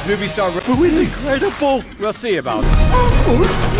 movie star Who is incredible? We'll see about it.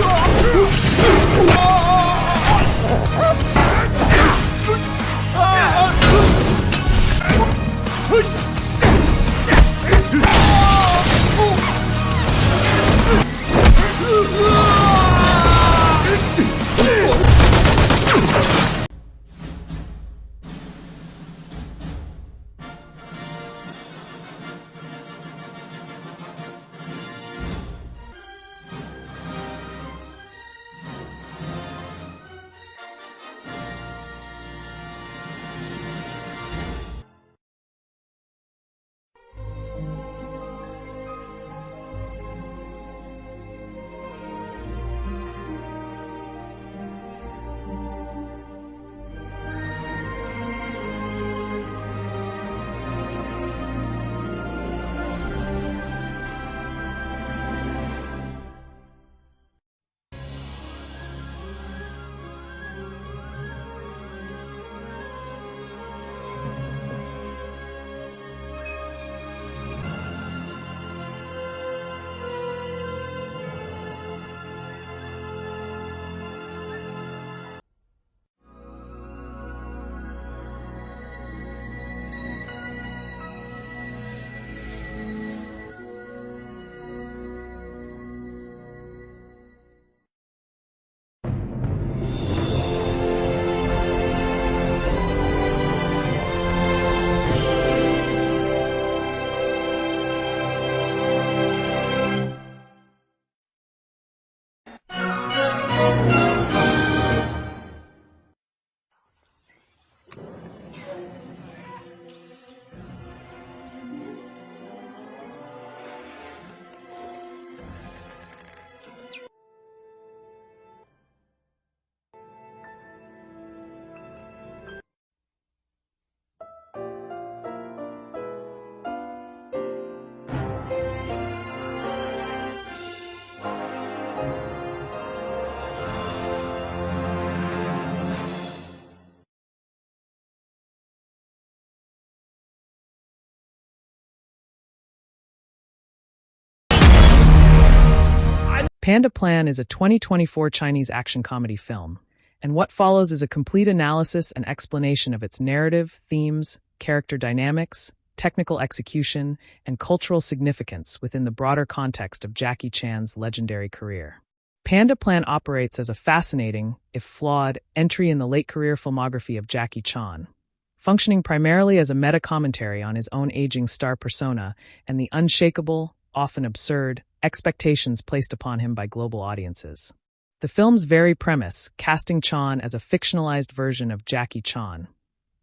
Panda Plan is a 2024 Chinese action comedy film, and what follows is a complete analysis and explanation of its narrative, themes, character dynamics, technical execution, and cultural significance within the broader context of Jackie Chan's legendary career. Panda Plan operates as a fascinating, if flawed, entry in the late-career filmography of Jackie Chan, functioning primarily as a meta-commentary on his own aging star persona and the unshakable, often absurd, expectations placed upon him by global audiences. The film's very premise, casting Chan as a fictionalized version of Jackie Chan,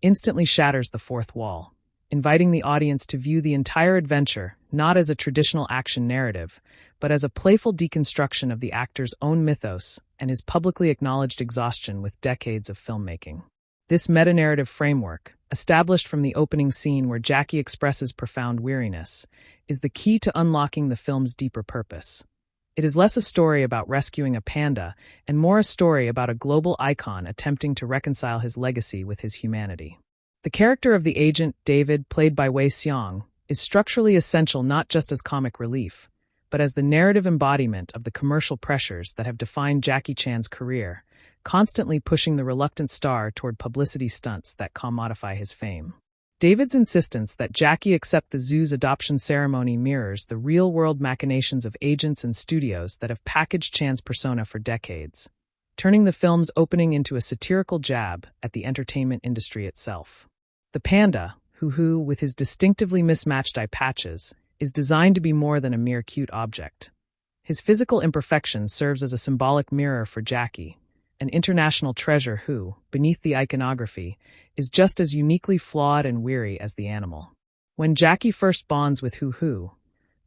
instantly shatters the fourth wall, inviting the audience to view the entire adventure not as a traditional action narrative, but as a playful deconstruction of the actor's own mythos and his publicly acknowledged exhaustion with decades of filmmaking. This meta-narrative framework, established from the opening scene where Jackie expresses profound weariness, is the key to unlocking the film's deeper purpose. It is less a story about rescuing a panda and more a story about a global icon attempting to reconcile his legacy with his humanity. The character of the agent, David, played by Wei Xiong, is structurally essential not just as comic relief, but as the narrative embodiment of the commercial pressures that have defined Jackie Chan's career, constantly pushing the reluctant star toward publicity stunts that commodify his fame. David's insistence that Jackie accept the zoo's adoption ceremony mirrors the real-world machinations of agents and studios that have packaged Chan's persona for decades, turning the film's opening into a satirical jab at the entertainment industry itself. The panda, Hoo-Hoo, with his distinctively mismatched eye patches, is designed to be more than a mere cute object. His physical imperfection serves as a symbolic mirror for Jackie, an international treasure who, beneath the iconography, is just as uniquely flawed and weary as the animal. When Jackie first bonds with Hoo-Hoo,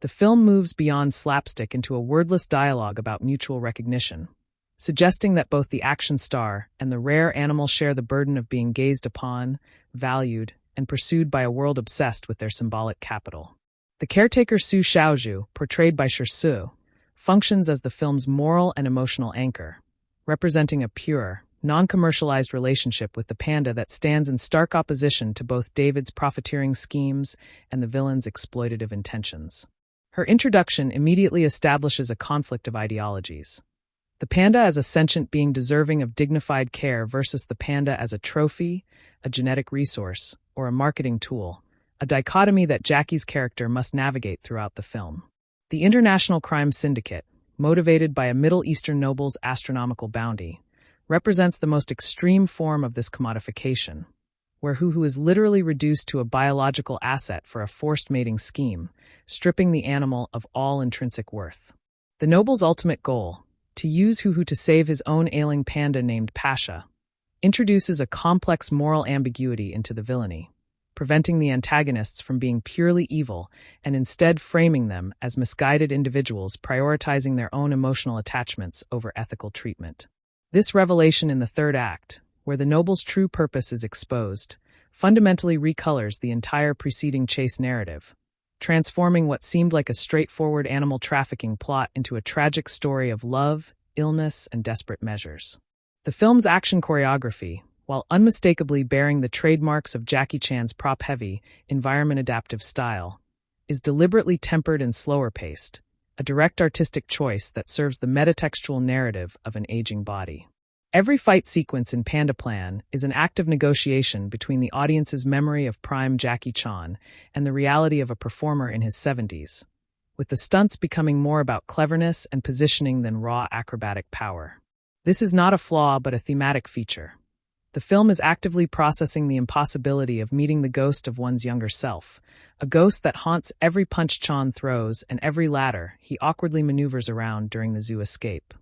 the film moves beyond slapstick into a wordless dialogue about mutual recognition, suggesting that both the action star and the rare animal share the burden of being gazed upon, valued, and pursued by a world obsessed with their symbolic capital. The caretaker Su Xiaozhu, portrayed by Shi, functions as the film's moral and emotional anchor, representing a pure, non-commercialized relationship with the panda that stands in stark opposition to both David's profiteering schemes and the villain's exploitative intentions. Her introduction immediately establishes a conflict of ideologies. The panda as a sentient being deserving of dignified care versus the panda as a trophy, a genetic resource, or a marketing tool, a dichotomy that Jackie's character must navigate throughout the film. The international crime syndicate, motivated by a Middle Eastern noble's astronomical bounty, represents the most extreme form of this commodification, where Huhu is literally reduced to a biological asset for a forced mating scheme, stripping the animal of all intrinsic worth. The noble's ultimate goal, to use Huhu to save his own ailing panda named Pasha, introduces a complex moral ambiguity into the villainy, preventing the antagonists from being purely evil and instead framing them as misguided individuals prioritizing their own emotional attachments over ethical treatment. This revelation in the third act, where the noble's true purpose is exposed, fundamentally recolors the entire preceding chase narrative, transforming what seemed like a straightforward animal trafficking plot into a tragic story of love, illness, and desperate measures. The film's action choreography, while unmistakably bearing the trademarks of Jackie Chan's prop-heavy, environment-adaptive style, is deliberately tempered and slower-paced, a direct artistic choice that serves the metatextual narrative of an aging body. Every fight sequence in Panda Plan is an act of negotiation between the audience's memory of prime Jackie Chan and the reality of a performer in his 70s, with the stunts becoming more about cleverness and positioning than raw acrobatic power. This is not a flaw but a thematic feature. The film is actively processing the impossibility of meeting the ghost of one's younger self, a ghost that haunts every punch Chan throws and every ladder he awkwardly maneuvers around during the zoo escape.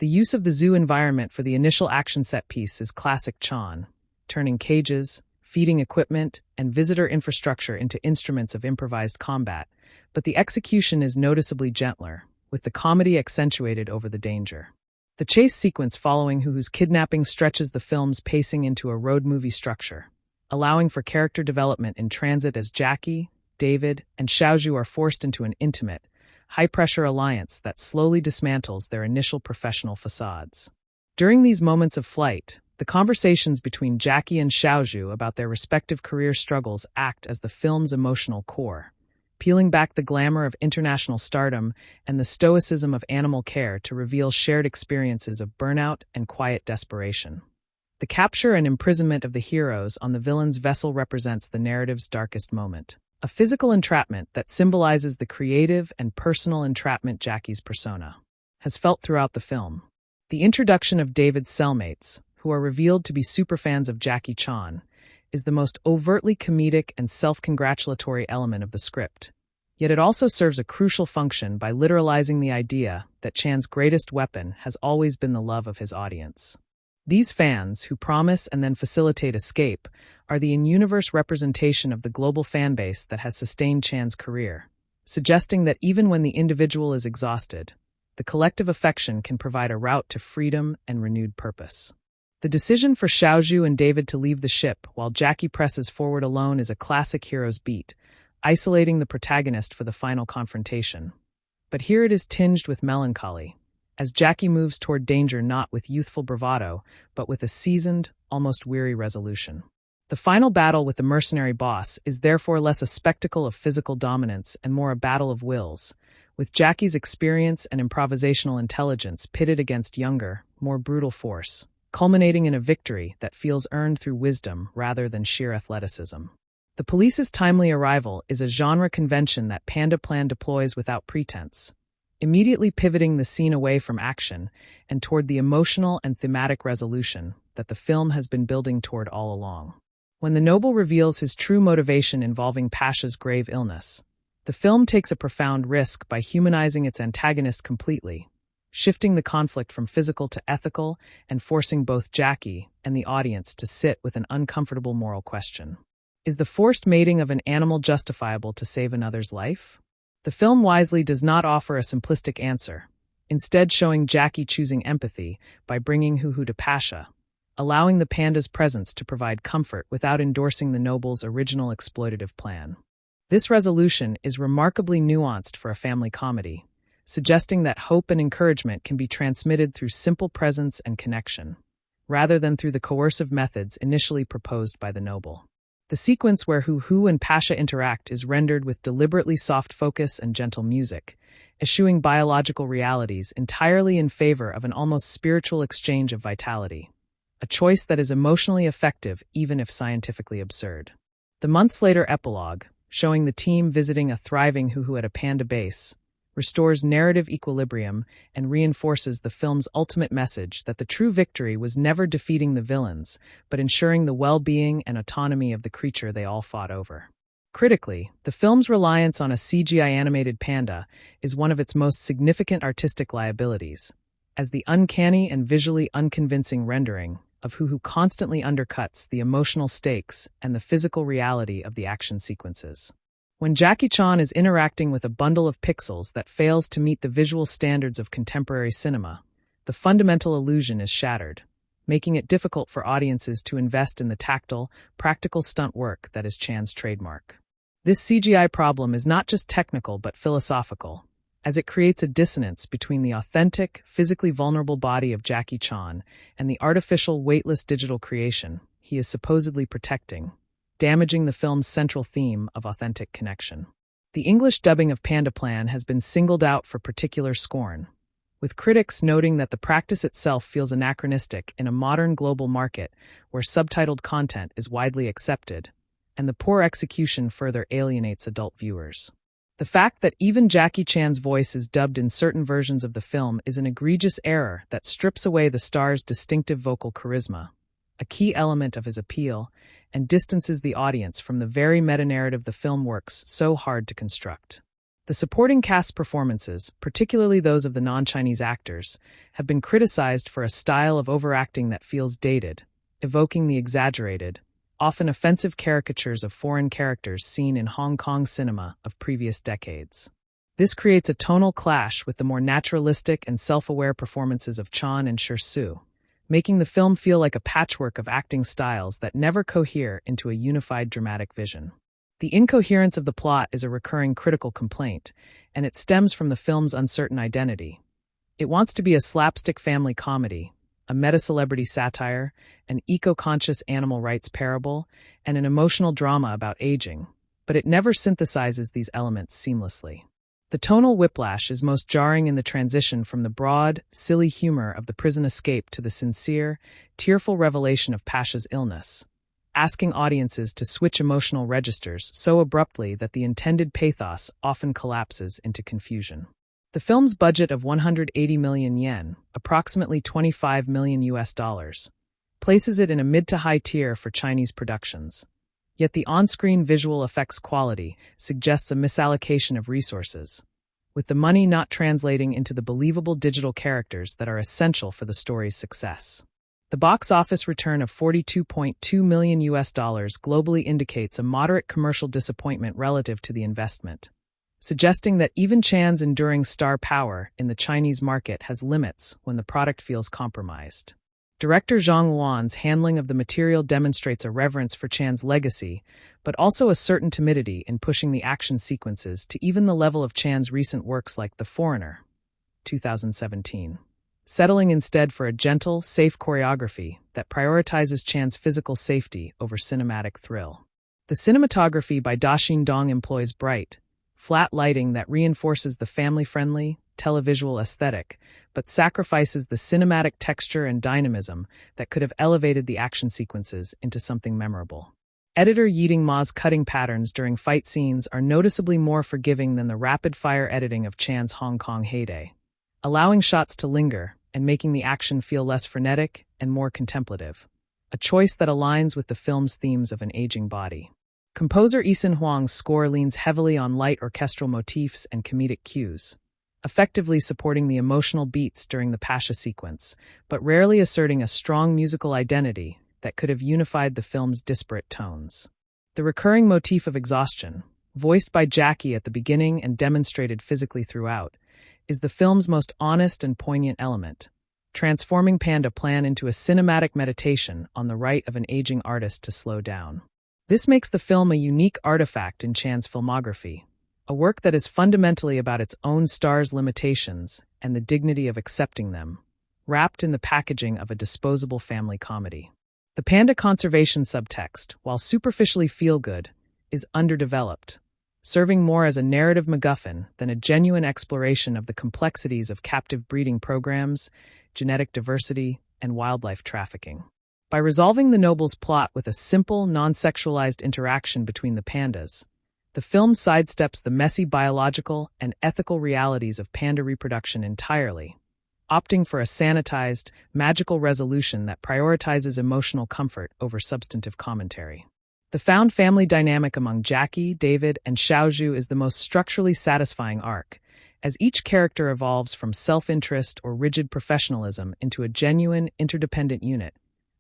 The use of the zoo environment for the initial action set piece is classic Chan, turning cages, feeding equipment, and visitor infrastructure into instruments of improvised combat, but the execution is noticeably gentler, with the comedy accentuated over the danger. The chase sequence following Huhu's kidnapping stretches the film's pacing into a road movie structure, allowing for character development in transit as Jackie, David, and Xiaozhu are forced into an intimate, high-pressure alliance that slowly dismantles their initial professional facades. During these moments of flight, the conversations between Jackie and Xiaozhu about their respective career struggles act as the film's emotional core, peeling back the glamour of international stardom and the stoicism of animal care to reveal shared experiences of burnout and quiet desperation. The capture and imprisonment of the heroes on the villain's vessel represents the narrative's darkest moment, a physical entrapment that symbolizes the creative and personal entrapment Jackie's persona has felt throughout the film. The introduction of David's cellmates, who are revealed to be superfans of Jackie Chan, is the most overtly comedic and self-congratulatory element of the script. Yet it also serves a crucial function by literalizing the idea that Chan's greatest weapon has always been the love of his audience. These fans, who promise and then facilitate escape, are the in-universe representation of the global fanbase that has sustained Chan's career, suggesting that even when the individual is exhausted, the collective affection can provide a route to freedom and renewed purpose. The decision for Xiaozhu and David to leave the ship while Jackie presses forward alone is a classic hero's beat, isolating the protagonist for the final confrontation. But here it is tinged with melancholy, as Jackie moves toward danger not with youthful bravado, but with a seasoned, almost weary resolution. The final battle with the mercenary boss is therefore less a spectacle of physical dominance and more a battle of wills, with Jackie's experience and improvisational intelligence pitted against younger, more brutal force, culminating in a victory that feels earned through wisdom rather than sheer athleticism. The police's timely arrival is a genre convention that Panda Plan deploys without pretense, immediately pivoting the scene away from action and toward the emotional and thematic resolution that the film has been building toward all along. When the noble reveals his true motivation involving Pasha's grave illness, the film takes a profound risk by humanizing its antagonist completely, shifting the conflict from physical to ethical and forcing both Jackie and the audience to sit with an uncomfortable moral question. Is the forced mating of an animal justifiable to save another's life? The film wisely does not offer a simplistic answer, instead showing Jackie choosing empathy by bringing Huhu to Pasha, allowing the panda's presence to provide comfort without endorsing the noble's original exploitative plan. This resolution is remarkably nuanced for a family comedy, suggesting that hope and encouragement can be transmitted through simple presence and connection, rather than through the coercive methods initially proposed by the noble. The sequence where Hu and Pasha interact is rendered with deliberately soft focus and gentle music, eschewing biological realities entirely in favor of an almost spiritual exchange of vitality. A choice that is emotionally effective even if scientifically absurd. The months later epilogue, showing the team visiting a thriving Hu at a panda base, restores narrative equilibrium and reinforces the film's ultimate message that the true victory was never defeating the villains, but ensuring the well-being and autonomy of the creature they all fought over. Critically, the film's reliance on a CGI-animated panda is one of its most significant artistic liabilities, as the uncanny and visually unconvincing rendering of Hu constantly undercuts the emotional stakes and the physical reality of the action sequences. When Jackie Chan is interacting with a bundle of pixels that fails to meet the visual standards of contemporary cinema, the fundamental illusion is shattered, making it difficult for audiences to invest in the tactile, practical stunt work that is Chan's trademark. This CGI problem is not just technical but philosophical, as it creates a dissonance between the authentic, physically vulnerable body of Jackie Chan and the artificial, weightless digital creation he is supposedly protecting, damaging the film's central theme of authentic connection. The English dubbing of Panda Plan has been singled out for particular scorn, with critics noting that the practice itself feels anachronistic in a modern global market where subtitled content is widely accepted, and the poor execution further alienates adult viewers. The fact that even Jackie Chan's voice is dubbed in certain versions of the film is an egregious error that strips away the star's distinctive vocal charisma, a key element of his appeal, and distances the audience from the very meta-narrative the film works so hard to construct. The supporting cast performances, particularly those of the non-Chinese actors, have been criticized for a style of overacting that feels dated, evoking the exaggerated, often offensive caricatures of foreign characters seen in Hong Kong cinema of previous decades. This creates a tonal clash with the more naturalistic and self-aware performances of Chan and Su, making the film feel like a patchwork of acting styles that never cohere into a unified dramatic vision. The incoherence of the plot is a recurring critical complaint, and it stems from the film's uncertain identity. It wants to be a slapstick family comedy, a meta-celebrity satire, an eco-conscious animal rights parable, and an emotional drama about aging, but it never synthesizes these elements seamlessly. The tonal whiplash is most jarring in the transition from the broad, silly humor of the prison escape to the sincere, tearful revelation of Pasha's illness, asking audiences to switch emotional registers so abruptly that the intended pathos often collapses into confusion. The film's budget of 180 million yen, approximately $25 million, places it in a mid to high tier for Chinese productions. Yet the on-screen visual effects quality suggests a misallocation of resources, with the money not translating into the believable digital characters that are essential for the story's success. The box office return of $42.2 million globally indicates a moderate commercial disappointment relative to the investment, suggesting that even Chan's enduring star power in the Chinese market has limits when the product feels compromised. Director Zhang Wan's handling of the material demonstrates a reverence for Chan's legacy, but also a certain timidity in pushing the action sequences to even the level of Chan's recent works like The Foreigner, 2017, settling instead for a gentle, safe choreography that prioritizes Chan's physical safety over cinematic thrill. The cinematography by Daxin Dong employs bright, flat lighting that reinforces the family-friendly, televisual aesthetic, but sacrifices the cinematic texture and dynamism that could have elevated the action sequences into something memorable. Editor Yiding Ma's cutting patterns during fight scenes are noticeably more forgiving than the rapid-fire editing of Chan's Hong Kong heyday, allowing shots to linger and making the action feel less frenetic and more contemplative, a choice that aligns with the film's themes of an aging body. Composer Yisun Huang's score leans heavily on light orchestral motifs and comedic cues, effectively supporting the emotional beats during the Pasha sequence, but rarely asserting a strong musical identity that could have unified the film's disparate tones. The recurring motif of exhaustion, voiced by Jackie at the beginning and demonstrated physically throughout, is the film's most honest and poignant element, transforming Panda Plan into a cinematic meditation on the right of an aging artist to slow down. This makes the film a unique artifact in Chan's filmography, a work that is fundamentally about its own star's limitations and the dignity of accepting them, wrapped in the packaging of a disposable family comedy. The panda conservation subtext, while superficially feel-good, is underdeveloped, serving more as a narrative MacGuffin than a genuine exploration of the complexities of captive breeding programs, genetic diversity, and wildlife trafficking. By resolving the Noble's plot with a simple, non-sexualized interaction between the pandas, the film sidesteps the messy biological and ethical realities of panda reproduction entirely, opting for a sanitized, magical resolution that prioritizes emotional comfort over substantive commentary. The found family dynamic among Jackie, David, and Xiaozhu is the most structurally satisfying arc, as each character evolves from self-interest or rigid professionalism into a genuine, interdependent unit,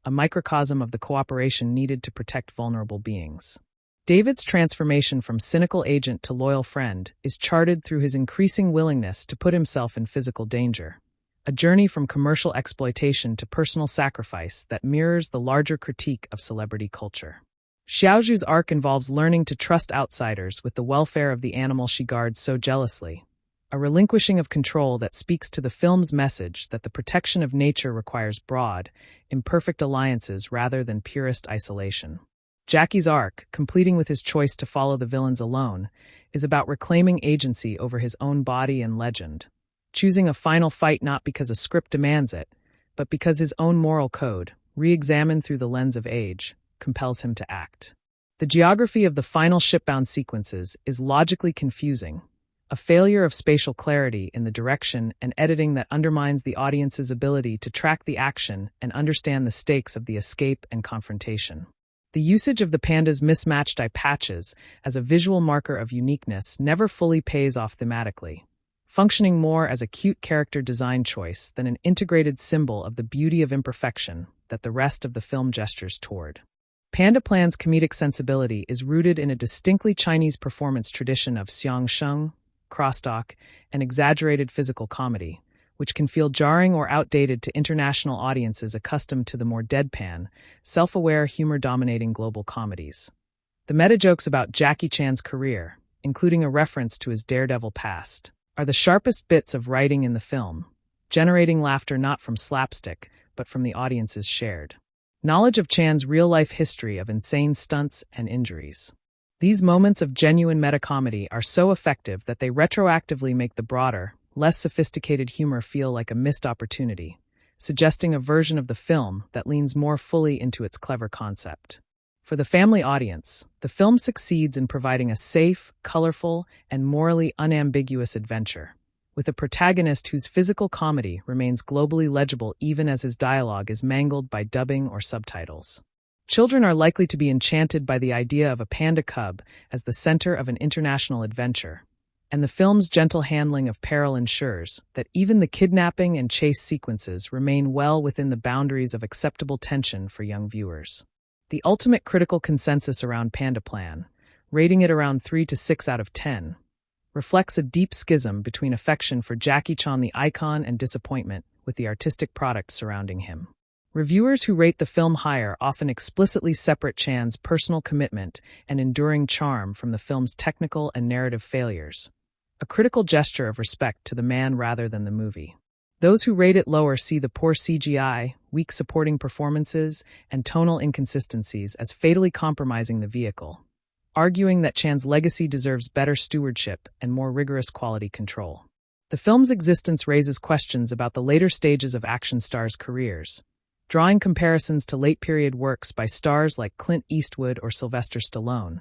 a microcosm of the cooperation needed to protect vulnerable beings. David's transformation from cynical agent to loyal friend is charted through his increasing willingness to put himself in physical danger, a journey from commercial exploitation to personal sacrifice that mirrors the larger critique of celebrity culture. Xiaozhu's arc involves learning to trust outsiders with the welfare of the animal she guards so jealously, a relinquishing of control that speaks to the film's message that the protection of nature requires broad, imperfect alliances rather than purist isolation. Jackie's arc, completing with his choice to follow the villains alone, is about reclaiming agency over his own body and legend, choosing a final fight not because a script demands it, but because his own moral code, re-examined through the lens of age, compels him to act. The geography of the final shipbound sequences is logically confusing, a failure of spatial clarity in the direction and editing that undermines the audience's ability to track the action and understand the stakes of the escape and confrontation. The usage of the panda's mismatched eye patches as a visual marker of uniqueness never fully pays off thematically, functioning more as a cute character design choice than an integrated symbol of the beauty of imperfection that the rest of the film gestures toward. Panda Plan's comedic sensibility is rooted in a distinctly Chinese performance tradition of xiangsheng, crosstalk, and exaggerated physical comedy, which can feel jarring or outdated to international audiences accustomed to the more deadpan, self-aware humor-dominating global comedies. The meta-jokes about Jackie Chan's career, including a reference to his daredevil past, are the sharpest bits of writing in the film, generating laughter not from slapstick, but from the audience's shared knowledge of Chan's real-life history of insane stunts and injuries. These moments of genuine meta-comedy are so effective that they retroactively make the broader, less sophisticated humor feel like a missed opportunity, suggesting a version of the film that leans more fully into its clever concept. For the family audience, the film succeeds in providing a safe, colorful, and morally unambiguous adventure, with a protagonist whose physical comedy remains globally legible even as his dialogue is mangled by dubbing or subtitles. Children are likely to be enchanted by the idea of a panda cub as the center of an international adventure, and the film's gentle handling of peril ensures that even the kidnapping and chase sequences remain well within the boundaries of acceptable tension for young viewers. The ultimate critical consensus around Panda Plan, rating it around 3 to 6 out of 10, reflects a deep schism between affection for Jackie Chan the icon and disappointment with the artistic product surrounding him. Reviewers who rate the film higher often explicitly separate Chan's personal commitment and enduring charm from the film's technical and narrative failures, a critical gesture of respect to the man rather than the movie. Those who rate it lower see the poor CGI, weak supporting performances, and tonal inconsistencies as fatally compromising the vehicle, arguing that Chan's legacy deserves better stewardship and more rigorous quality control. The film's existence raises questions about the later stages of action stars' careers, drawing comparisons to late-period works by stars like Clint Eastwood or Sylvester Stallone,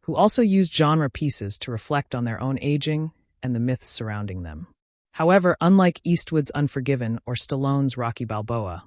who also used genre pieces to reflect on their own aging and the myths surrounding them. However, unlike Eastwood's Unforgiven or Stallone's Rocky Balboa,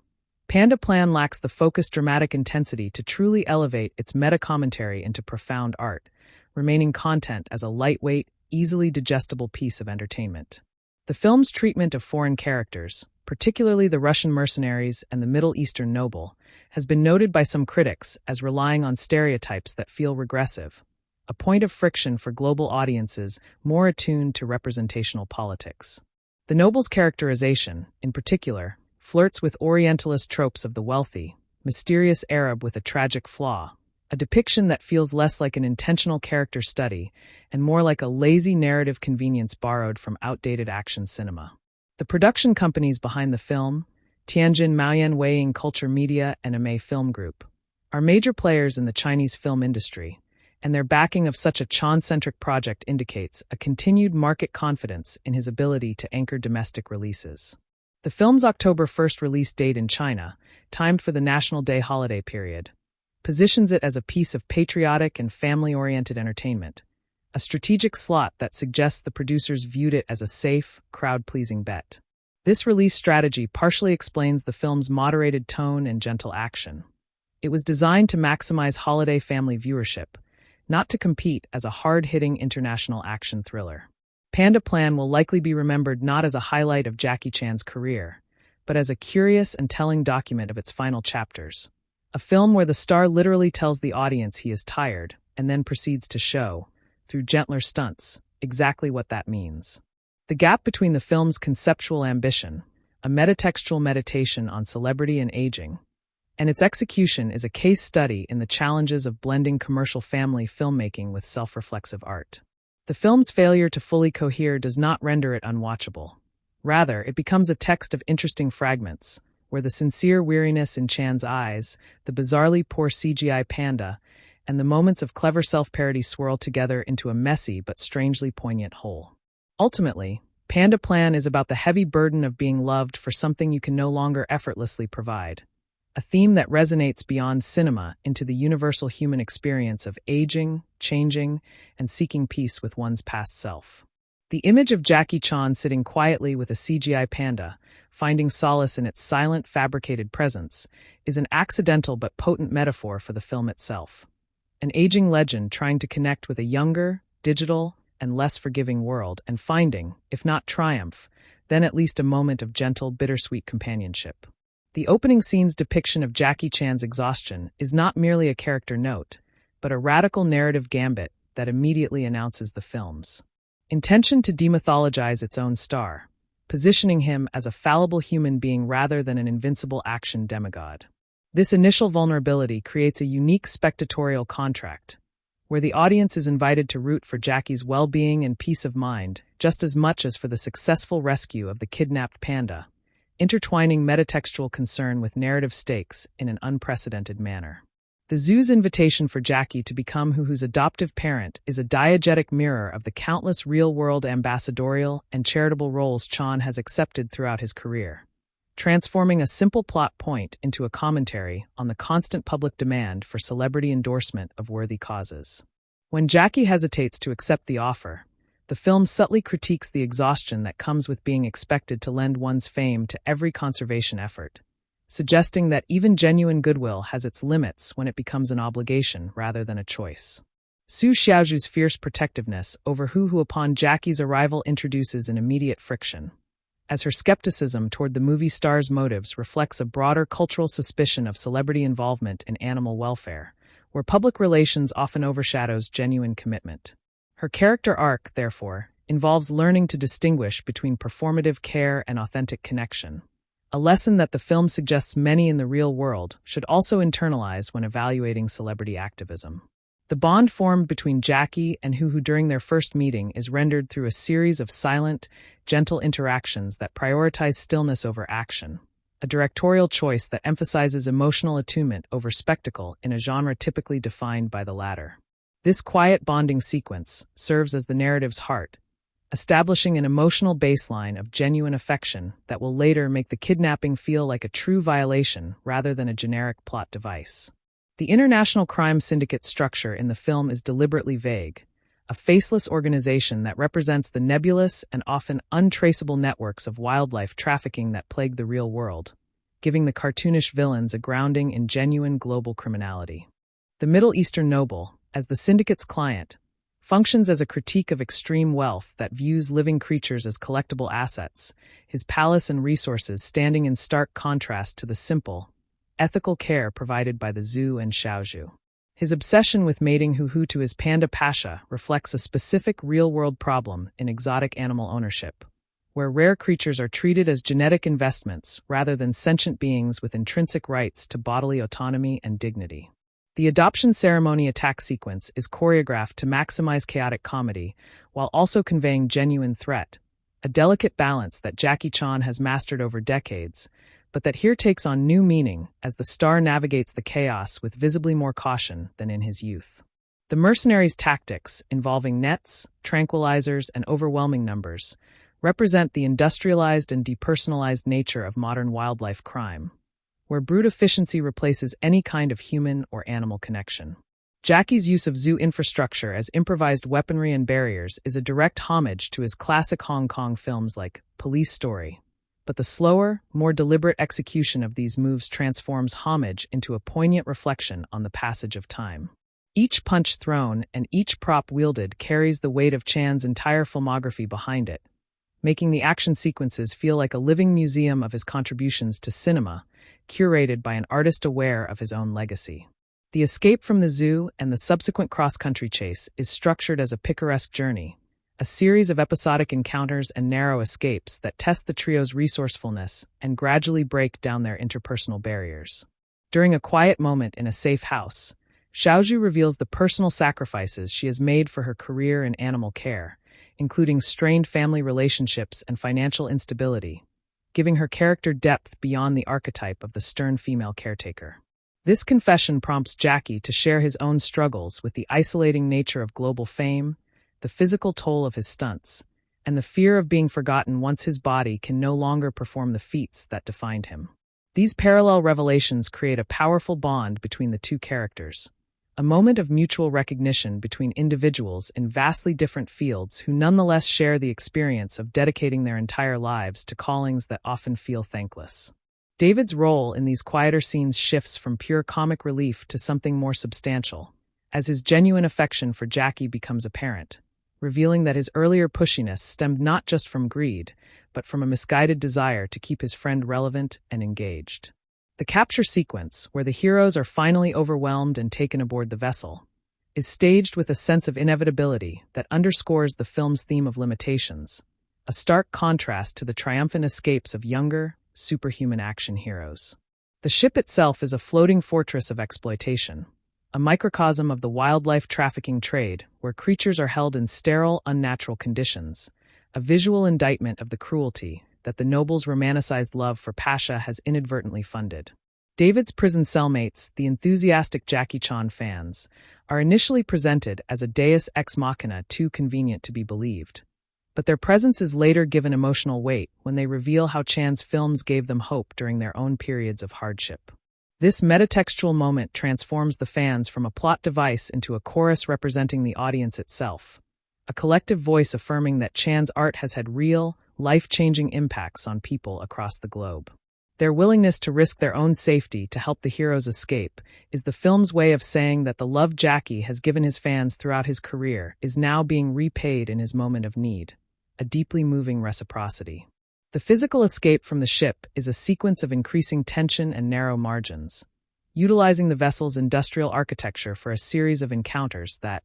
Panda Plan lacks the focused dramatic intensity to truly elevate its meta-commentary into profound art, remaining content as a lightweight, easily digestible piece of entertainment. The film's treatment of foreign characters, particularly the Russian mercenaries and the Middle Eastern noble, has been noted by some critics as relying on stereotypes that feel regressive, a point of friction for global audiences more attuned to representational politics. The noble's characterization, in particular, flirts with Orientalist tropes of the wealthy, mysterious Arab with a tragic flaw, a depiction that feels less like an intentional character study and more like a lazy narrative convenience borrowed from outdated action cinema. The production companies behind the film, Tianjin Maoyan Weiying Culture Media and Amei Film Group are major players in the Chinese film industry, and their backing of such a Chan-centric project indicates a continued market confidence in his ability to anchor domestic releases. The film's October 1st release date in China, timed for the National Day holiday period, positions it as a piece of patriotic and family-oriented entertainment, a strategic slot that suggests the producers viewed it as a safe, crowd-pleasing bet. This release strategy partially explains the film's moderated tone and gentle action. It was designed to maximize holiday family viewership, not to compete as a hard-hitting international action thriller. Panda Plan will likely be remembered not as a highlight of Jackie Chan's career, but as a curious and telling document of its final chapters. A film where the star literally tells the audience he is tired and then proceeds to show, through gentler stunts, exactly what that means. The gap between the film's conceptual ambition, a metatextual meditation on celebrity and aging, and its execution is a case study in the challenges of blending commercial family filmmaking with self-reflexive art. The film's failure to fully cohere does not render it unwatchable. Rather, it becomes a text of interesting fragments, where the sincere weariness in Chan's eyes, the bizarrely poor CGI panda, and the moments of clever self-parody swirl together into a messy but strangely poignant whole. Ultimately, Panda Plan is about the heavy burden of being loved for something you can no longer effortlessly provide, a theme that resonates beyond cinema into the universal human experience of aging, changing, and seeking peace with one's past self. The image of Jackie Chan sitting quietly with a CGI panda, finding solace in its silent, fabricated presence, is an accidental but potent metaphor for the film itself. An aging legend trying to connect with a younger, digital, and less forgiving world and finding, if not triumph, then at least a moment of gentle, bittersweet companionship. The opening scene's depiction of Jackie Chan's exhaustion is not merely a character note, but a radical narrative gambit that immediately announces the film's intention to demythologize its own star, positioning him as a fallible human being rather than an invincible action demigod. This initial vulnerability creates a unique spectatorial contrast, where the audience is invited to root for Jackie's well-being and peace of mind just as much as for the successful rescue of the kidnapped panda, intertwining metatextual concern with narrative stakes in an unprecedented manner. The zoo's invitation for Jackie to become Huhu's adoptive parent is a diegetic mirror of the countless real-world ambassadorial and charitable roles Chan has accepted throughout his career, transforming a simple plot point into a commentary on the constant public demand for celebrity endorsement of worthy causes. When Jackie hesitates to accept the offer, the film subtly critiques the exhaustion that comes with being expected to lend one's fame to every conservation effort, suggesting that even genuine goodwill has its limits when it becomes an obligation rather than a choice. Su Xiaozhu's fierce protectiveness over Huhu upon Jackie's arrival introduces an immediate friction, as her skepticism toward the movie star's motives reflects a broader cultural suspicion of celebrity involvement in animal welfare, where public relations often overshadows genuine commitment. Her character arc, therefore, involves learning to distinguish between performative care and authentic connection, a lesson that the film suggests many in the real world should also internalize when evaluating celebrity activism. The bond formed between Jackie and Huhu during their first meeting is rendered through a series of silent, gentle interactions that prioritize stillness over action, a directorial choice that emphasizes emotional attunement over spectacle in a genre typically defined by the latter. This quiet bonding sequence serves as the narrative's heart, establishing an emotional baseline of genuine affection that will later make the kidnapping feel like a true violation rather than a generic plot device. The international crime syndicate structure in the film is deliberately vague, a faceless organization that represents the nebulous and often untraceable networks of wildlife trafficking that plague the real world, giving the cartoonish villains a grounding in genuine global criminality. The Middle Eastern noble, as the syndicate's client, functions as a critique of extreme wealth that views living creatures as collectible assets, his palace and resources standing in stark contrast to the simple, ethical care provided by the zoo and Xiaozhu. His obsession with mating Huhu to his panda pasha reflects a specific real-world problem in exotic animal ownership, where rare creatures are treated as genetic investments rather than sentient beings with intrinsic rights to bodily autonomy and dignity. The adoption ceremony attack sequence is choreographed to maximize chaotic comedy while also conveying genuine threat, a delicate balance that Jackie Chan has mastered over decades, but that here takes on new meaning as the star navigates the chaos with visibly more caution than in his youth. The mercenaries' tactics, involving nets, tranquilizers, and overwhelming numbers, represent the industrialized and depersonalized nature of modern wildlife crime, where brute efficiency replaces any kind of human or animal connection. Jackie's use of zoo infrastructure as improvised weaponry and barriers is a direct homage to his classic Hong Kong films like Police Story, but the slower, more deliberate execution of these moves transforms homage into a poignant reflection on the passage of time. Each punch thrown and each prop wielded carries the weight of Chan's entire filmography behind it, making the action sequences feel like a living museum of his contributions to cinema, curated by an artist aware of his own legacy. The escape from the zoo and the subsequent cross-country chase is structured as a picaresque journey, a series of episodic encounters and narrow escapes that test the trio's resourcefulness and gradually break down their interpersonal barriers. During a quiet moment in a safe house, Xiaozhu reveals the personal sacrifices she has made for her career in animal care, including strained family relationships and financial instability, giving her character depth beyond the archetype of the stern female caretaker. This confession prompts Jackie to share his own struggles with the isolating nature of global fame, the physical toll of his stunts, and the fear of being forgotten once his body can no longer perform the feats that defined him. These parallel revelations create a powerful bond between the two characters, a moment of mutual recognition between individuals in vastly different fields who nonetheless share the experience of dedicating their entire lives to callings that often feel thankless. David's role in these quieter scenes shifts from pure comic relief to something more substantial, as his genuine affection for Jackie becomes apparent, revealing that his earlier pushiness stemmed not just from greed, but from a misguided desire to keep his friend relevant and engaged. The capture sequence, where the heroes are finally overwhelmed and taken aboard the vessel, is staged with a sense of inevitability that underscores the film's theme of limitations, a stark contrast to the triumphant escapes of younger, superhuman action heroes. The ship itself is a floating fortress of exploitation, a microcosm of the wildlife trafficking trade where creatures are held in sterile, unnatural conditions, a visual indictment of the cruelty that the noble's romanticized love for Pasha has inadvertently funded. David's prison cellmates, the enthusiastic Jackie Chan fans, are initially presented as a deus ex machina too convenient to be believed, but their presence is later given emotional weight when they reveal how Chan's films gave them hope during their own periods of hardship. This metatextual moment transforms the fans from a plot device into a chorus representing the audience itself, a collective voice affirming that Chan's art has had real, life-changing impacts on people across the globe. Their willingness to risk their own safety to help the heroes escape is the film's way of saying that the love Jackie has given his fans throughout his career is now being repaid in his moment of need, a deeply moving reciprocity. The physical escape from the ship is a sequence of increasing tension and narrow margins, utilizing the vessel's industrial architecture for a series of encounters that,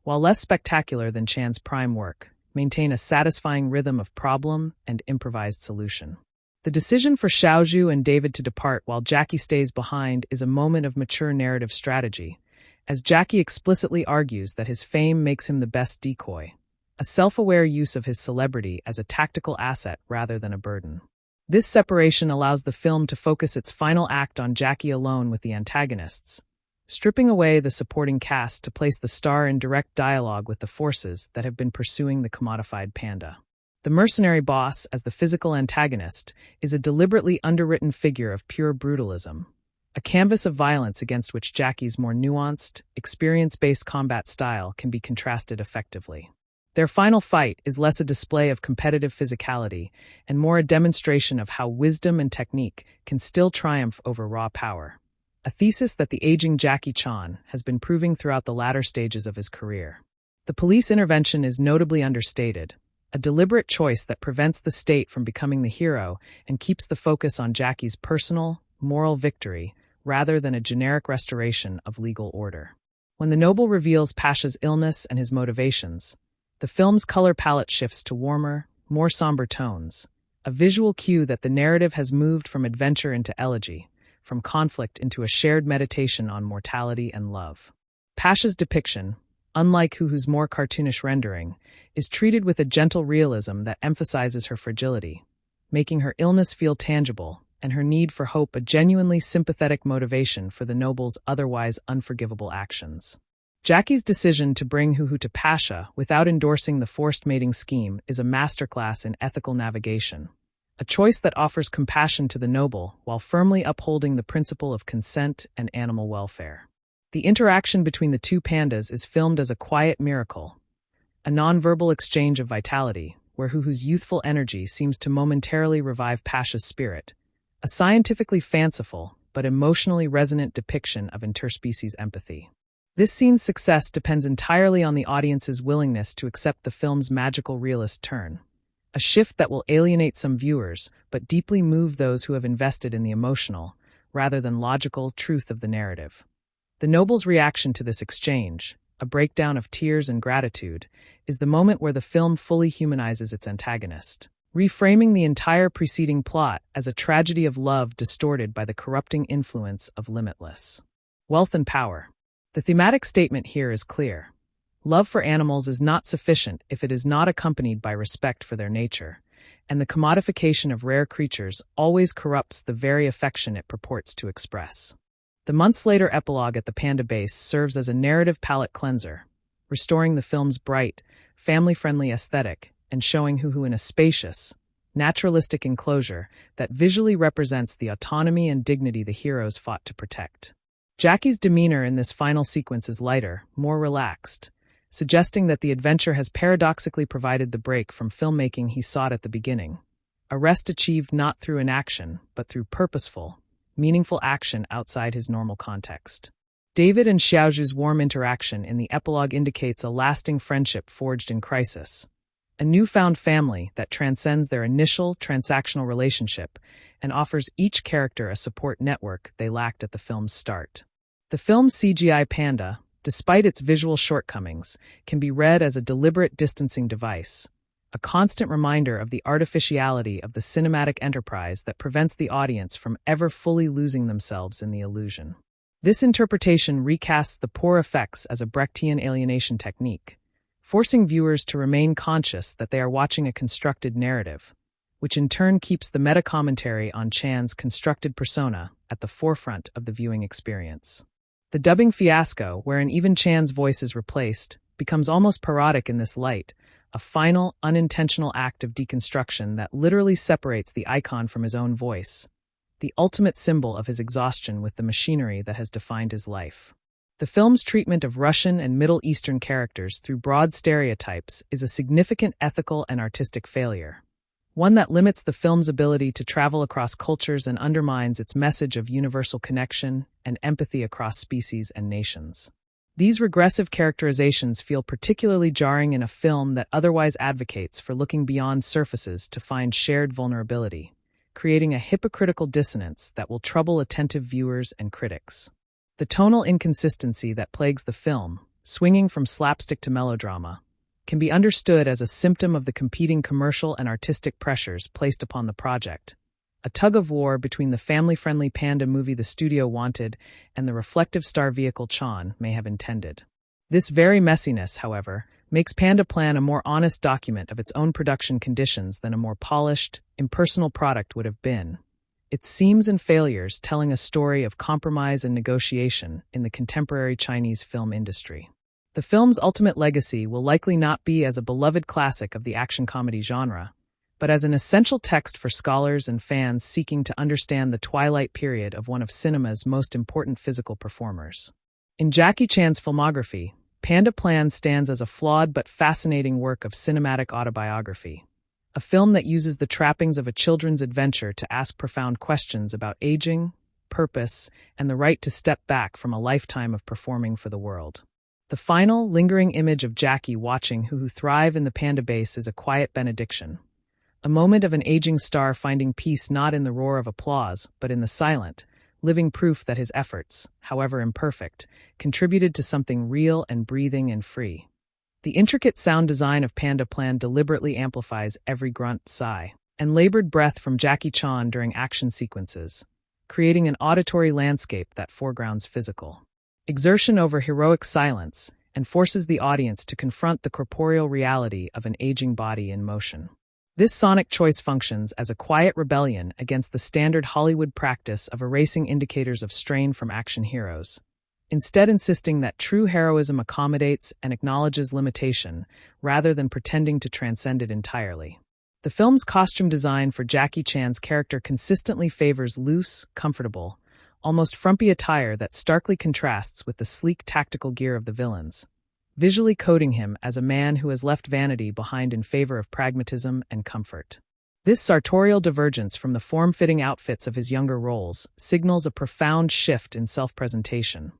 while less spectacular than Chan's prime work, maintain a satisfying rhythm of problem and improvised solution. The decision for Xiaozhu and David to depart while Jackie stays behind is a moment of mature narrative strategy, as Jackie explicitly argues that his fame makes him the best decoy, a self-aware use of his celebrity as a tactical asset rather than a burden. This separation allows the film to focus its final act on Jackie alone with the antagonists, stripping away the supporting cast to place the star in direct dialogue with the forces that have been pursuing the commodified panda. The mercenary boss, as the physical antagonist, is a deliberately underwritten figure of pure brutalism, a canvas of violence against which Jackie's more nuanced, experience-based combat style can be contrasted effectively. Their final fight is less a display of competitive physicality and more a demonstration of how wisdom and technique can still triumph over raw power, a thesis that the aging Jackie Chan has been proving throughout the latter stages of his career. The police intervention is notably understated, a deliberate choice that prevents the state from becoming the hero and keeps the focus on Jackie's personal, moral victory rather than a generic restoration of legal order. When the noble reveals Pasha's illness and his motivations, the film's color palette shifts to warmer, more somber tones, a visual cue that the narrative has moved from adventure into elegy, from conflict into a shared meditation on mortality and love. Pasha's depiction, unlike Huhu's more cartoonish rendering, is treated with a gentle realism that emphasizes her fragility, making her illness feel tangible and her need for hope a genuinely sympathetic motivation for the noble's otherwise unforgivable actions. Jackie's decision to bring Huhu to Pasha without endorsing the forced mating scheme is a masterclass in ethical navigation, a choice that offers compassion to the noble while firmly upholding the principle of consent and animal welfare. The interaction between the two pandas is filmed as a quiet miracle, a non-verbal exchange of vitality, where Huhu's youthful energy seems to momentarily revive Pasha's spirit, a scientifically fanciful but emotionally resonant depiction of interspecies empathy. This scene's success depends entirely on the audience's willingness to accept the film's magical realist turn, a shift that will alienate some viewers but deeply move those who have invested in the emotional, rather than logical, truth of the narrative. The noble's reaction to this exchange, a breakdown of tears and gratitude, is the moment where the film fully humanizes its antagonist, reframing the entire preceding plot as a tragedy of love distorted by the corrupting influence of limitless wealth and power. The thematic statement here is clear. Love for animals is not sufficient if it is not accompanied by respect for their nature, and the commodification of rare creatures always corrupts the very affection it purports to express. The months-later epilogue at the Panda base serves as a narrative palate cleanser, restoring the film's bright, family-friendly aesthetic and showing Huhu in a spacious, naturalistic enclosure that visually represents the autonomy and dignity the heroes fought to protect. Jackie's demeanor in this final sequence is lighter, more relaxed, suggesting that the adventure has paradoxically provided the break from filmmaking he sought at the beginning, a rest achieved not through inaction, but through purposeful, meaningful action outside his normal context. David and Xiaozhu's warm interaction in the epilogue indicates a lasting friendship forged in crisis, a newfound family that transcends their initial transactional relationship and offers each character a support network they lacked at the film's start. The film's CGI panda, despite its visual shortcomings, can be read as a deliberate distancing device, a constant reminder of the artificiality of the cinematic enterprise that prevents the audience from ever fully losing themselves in the illusion. This interpretation recasts the poor effects as a Brechtian alienation technique, forcing viewers to remain conscious that they are watching a constructed narrative, which in turn keeps the meta-commentary on Chan's constructed persona at the forefront of the viewing experience. The dubbing fiasco, wherein even Chan's voice is replaced, becomes almost parodic in this light, a final, unintentional act of deconstruction that literally separates the icon from his own voice, the ultimate symbol of his exhaustion with the machinery that has defined his life. The film's treatment of Russian and Middle Eastern characters through broad stereotypes is a significant ethical and artistic failure, one that limits the film's ability to travel across cultures and undermines its message of universal connection and empathy across species and nations. These regressive characterizations feel particularly jarring in a film that otherwise advocates for looking beyond surfaces to find shared vulnerability, creating a hypocritical dissonance that will trouble attentive viewers and critics. The tonal inconsistency that plagues the film, swinging from slapstick to melodrama, can be understood as a symptom of the competing commercial and artistic pressures placed upon the project, a tug-of-war between the family-friendly panda movie the studio wanted and the reflective star vehicle Chan may have intended. This very messiness, however, makes Panda Plan a more honest document of its own production conditions than a more polished, impersonal product would have been, its seams and failures telling a story of compromise and negotiation in the contemporary Chinese film industry. The film's ultimate legacy will likely not be as a beloved classic of the action comedy genre, but as an essential text for scholars and fans seeking to understand the twilight period of one of cinema's most important physical performers. In Jackie Chan's filmography, Panda Plan stands as a flawed but fascinating work of cinematic autobiography, a film that uses the trappings of a children's adventure to ask profound questions about aging, purpose, and the right to step back from a lifetime of performing for the world. The final, lingering image of Jackie watching Huhu thrive in the panda base is a quiet benediction, a moment of an aging star finding peace not in the roar of applause, but in the silent, living proof that his efforts, however imperfect, contributed to something real and breathing and free. The intricate sound design of Panda Plan deliberately amplifies every grunt, sigh, and labored breath from Jackie Chan during action sequences, creating an auditory landscape that foregrounds physical exertion over heroic silence and forces the audience to confront the corporeal reality of an aging body in motion. This sonic choice functions as a quiet rebellion against the standard Hollywood practice of erasing indicators of strain from action heroes, instead insisting that true heroism accommodates and acknowledges limitation, rather than pretending to transcend it entirely. The film's costume design for Jackie Chan's character consistently favors loose, comfortable, almost frumpy attire that starkly contrasts with the sleek tactical gear of the villains, visually coding him as a man who has left vanity behind in favor of pragmatism and comfort. This sartorial divergence from the form-fitting outfits of his younger roles signals a profound shift in self-presentation,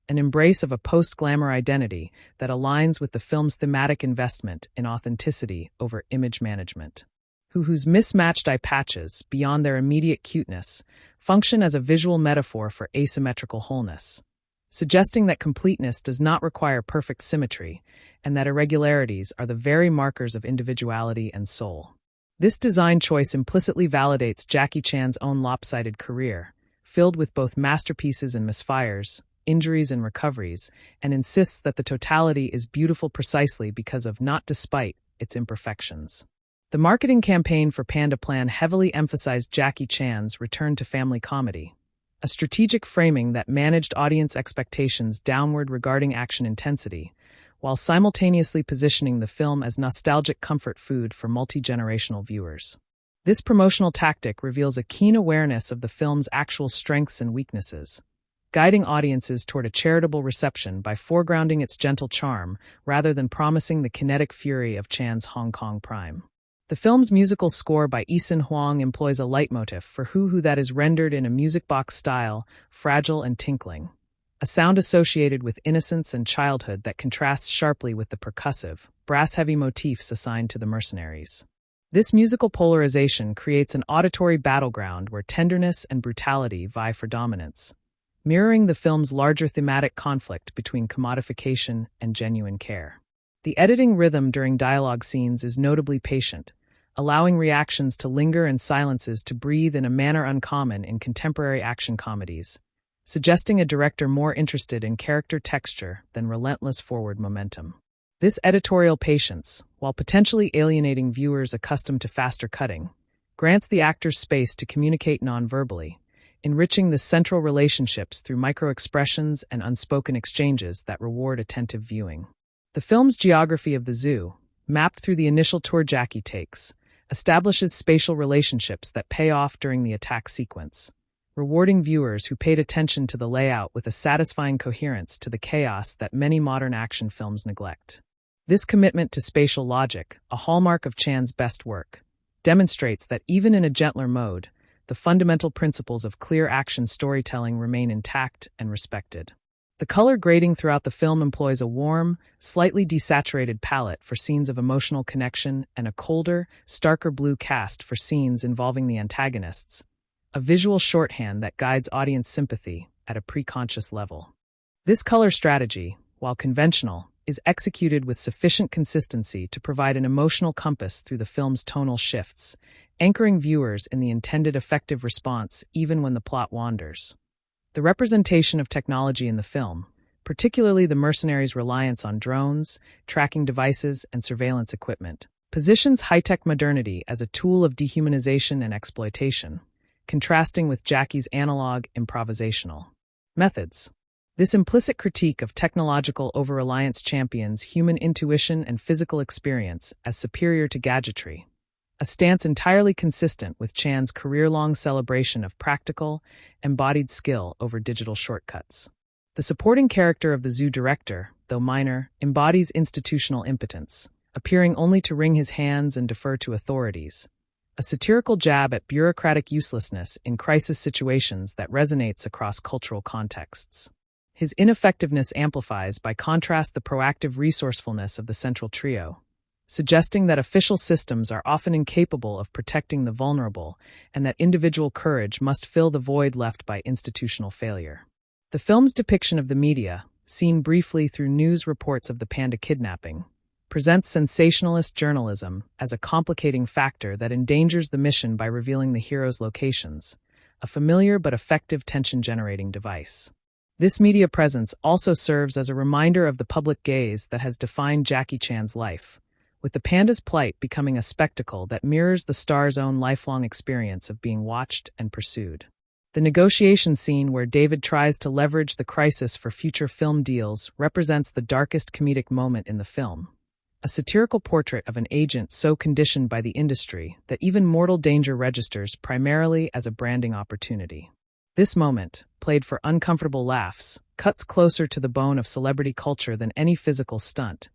an embrace of a post-glamour identity that aligns with the film's thematic investment in authenticity over image management. Whose mismatched eye patches, beyond their immediate cuteness, function as a visual metaphor for asymmetrical wholeness, suggesting that completeness does not require perfect symmetry, and that irregularities are the very markers of individuality and soul. This design choice implicitly validates Jackie Chan's own lopsided career, filled with both masterpieces and misfires, injuries and recoveries, and insists that the totality is beautiful precisely because of, not despite, its imperfections. The marketing campaign for Panda Plan heavily emphasized Jackie Chan's return to family comedy, a strategic framing that managed audience expectations downward regarding action intensity, while simultaneously positioning the film as nostalgic comfort food for multi-generational viewers. This promotional tactic reveals a keen awareness of the film's actual strengths and weaknesses, guiding audiences toward a charitable reception by foregrounding its gentle charm rather than promising the kinetic fury of Chan's Hong Kong prime. The film's musical score by Eason Huang employs a leitmotif for Who that is rendered in a music box style, fragile and tinkling, a sound associated with innocence and childhood that contrasts sharply with the percussive, brass-heavy motifs assigned to the mercenaries. This musical polarization creates an auditory battleground where tenderness and brutality vie for dominance, mirroring the film's larger thematic conflict between commodification and genuine care. The editing rhythm during dialogue scenes is notably patient, allowing reactions to linger and silences to breathe in a manner uncommon in contemporary action comedies, suggesting a director more interested in character texture than relentless forward momentum. This editorial patience, while potentially alienating viewers accustomed to faster cutting, grants the actors space to communicate non-verbally, enriching the central relationships through micro-expressions and unspoken exchanges that reward attentive viewing. The film's geography of the zoo, mapped through the initial tour Jackie takes, establishes spatial relationships that pay off during the attack sequence, rewarding viewers who paid attention to the layout with a satisfying coherence to the chaos that many modern action films neglect. This commitment to spatial logic, a hallmark of Chan's best work, demonstrates that even in a gentler mode, the fundamental principles of clear action storytelling remain intact and respected. The color grading throughout the film employs a warm, slightly desaturated palette for scenes of emotional connection and a colder, starker blue cast for scenes involving the antagonists, a visual shorthand that guides audience sympathy at a preconscious level. This color strategy, while conventional, is executed with sufficient consistency to provide an emotional compass through the film's tonal shifts, anchoring viewers in the intended effective response even when the plot wanders. The representation of technology in the film, particularly the mercenaries' reliance on drones, tracking devices, and surveillance equipment, positions high-tech modernity as a tool of dehumanization and exploitation, contrasting with Jackie's analog, improvisational methods. This implicit critique of technological over-reliance champions human intuition and physical experience as superior to gadgetry, a stance entirely consistent with Chan's career-long celebration of practical, embodied skill over digital shortcuts. The supporting character of the zoo director, though minor, embodies institutional impotence, appearing only to wring his hands and defer to authorities, a satirical jab at bureaucratic uselessness in crisis situations that resonates across cultural contexts. His ineffectiveness amplifies by contrast the proactive resourcefulness of the central trio, suggesting that official systems are often incapable of protecting the vulnerable and that individual courage must fill the void left by institutional failure. The film's depiction of the media, seen briefly through news reports of the panda kidnapping, presents sensationalist journalism as a complicating factor that endangers the mission by revealing the hero's locations, a familiar but effective tension-generating device. This media presence also serves as a reminder of the public gaze that has defined Jackie Chan's life, with the panda's plight becoming a spectacle that mirrors the star's own lifelong experience of being watched and pursued. The negotiation scene where David tries to leverage the crisis for future film deals represents the darkest comedic moment in the film, a satirical portrait of an agent so conditioned by the industry that even mortal danger registers primarily as a branding opportunity. This moment, played for uncomfortable laughs, cuts closer to the bone of celebrity culture than any physical stunt,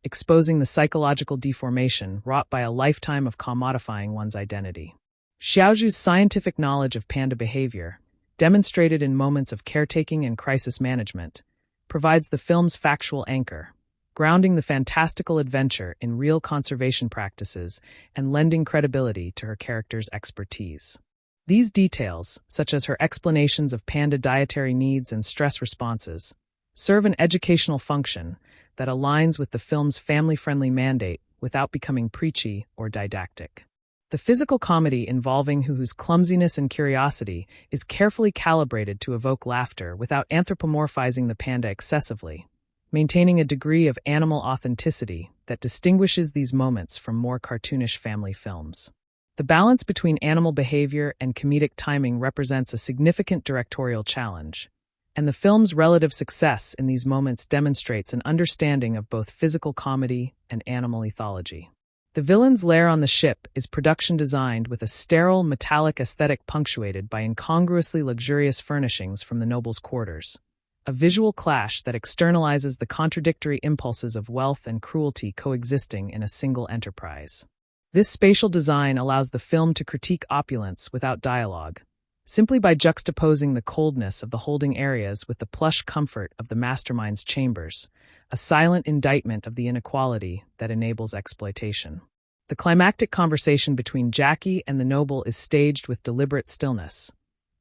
exposing the psychological deformation wrought by a lifetime of commodifying one's identity. Xiaozhu's scientific knowledge of panda behavior, demonstrated in moments of caretaking and crisis management, provides the film's factual anchor, grounding the fantastical adventure in real conservation practices and lending credibility to her character's expertise. These details, such as her explanations of panda dietary needs and stress responses, serve an educational function that aligns with the film's family-friendly mandate without becoming preachy or didactic. The physical comedy involving Huhu's clumsiness and curiosity is carefully calibrated to evoke laughter without anthropomorphizing the panda excessively, maintaining a degree of animal authenticity that distinguishes these moments from more cartoonish family films. The balance between animal behavior and comedic timing represents a significant directorial challenge, and the film's relative success in these moments demonstrates an understanding of both physical comedy and animal ethology. The villain's lair on the ship is production designed with a sterile, metallic aesthetic punctuated by incongruously luxurious furnishings from the noble's quarters, a visual clash that externalizes the contradictory impulses of wealth and cruelty coexisting in a single enterprise. This spatial design allows the film to critique opulence without dialogue, simply by juxtaposing the coldness of the holding areas with the plush comfort of the mastermind's chambers, a silent indictment of the inequality that enables exploitation. The climactic conversation between Jackie and the noble is staged with deliberate stillness,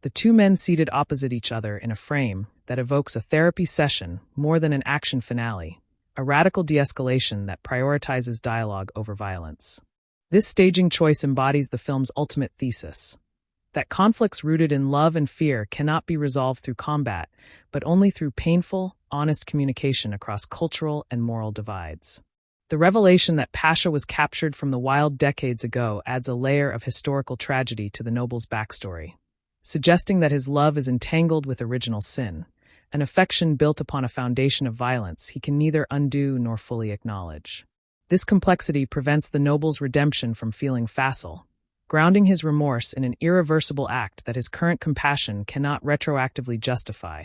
the two men seated opposite each other in a frame that evokes a therapy session more than an action finale, a radical de-escalation that prioritizes dialogue over violence. This staging choice embodies the film's ultimate thesis, that conflicts rooted in love and fear cannot be resolved through combat, but only through painful, honest communication across cultural and moral divides. The revelation that Pasha was captured from the wild decades ago adds a layer of historical tragedy to the noble's backstory, suggesting that his love is entangled with original sin, an affection built upon a foundation of violence he can neither undo nor fully acknowledge. This complexity prevents the noble's redemption from feeling facile, grounding his remorse in an irreversible act that his current compassion cannot retroactively justify,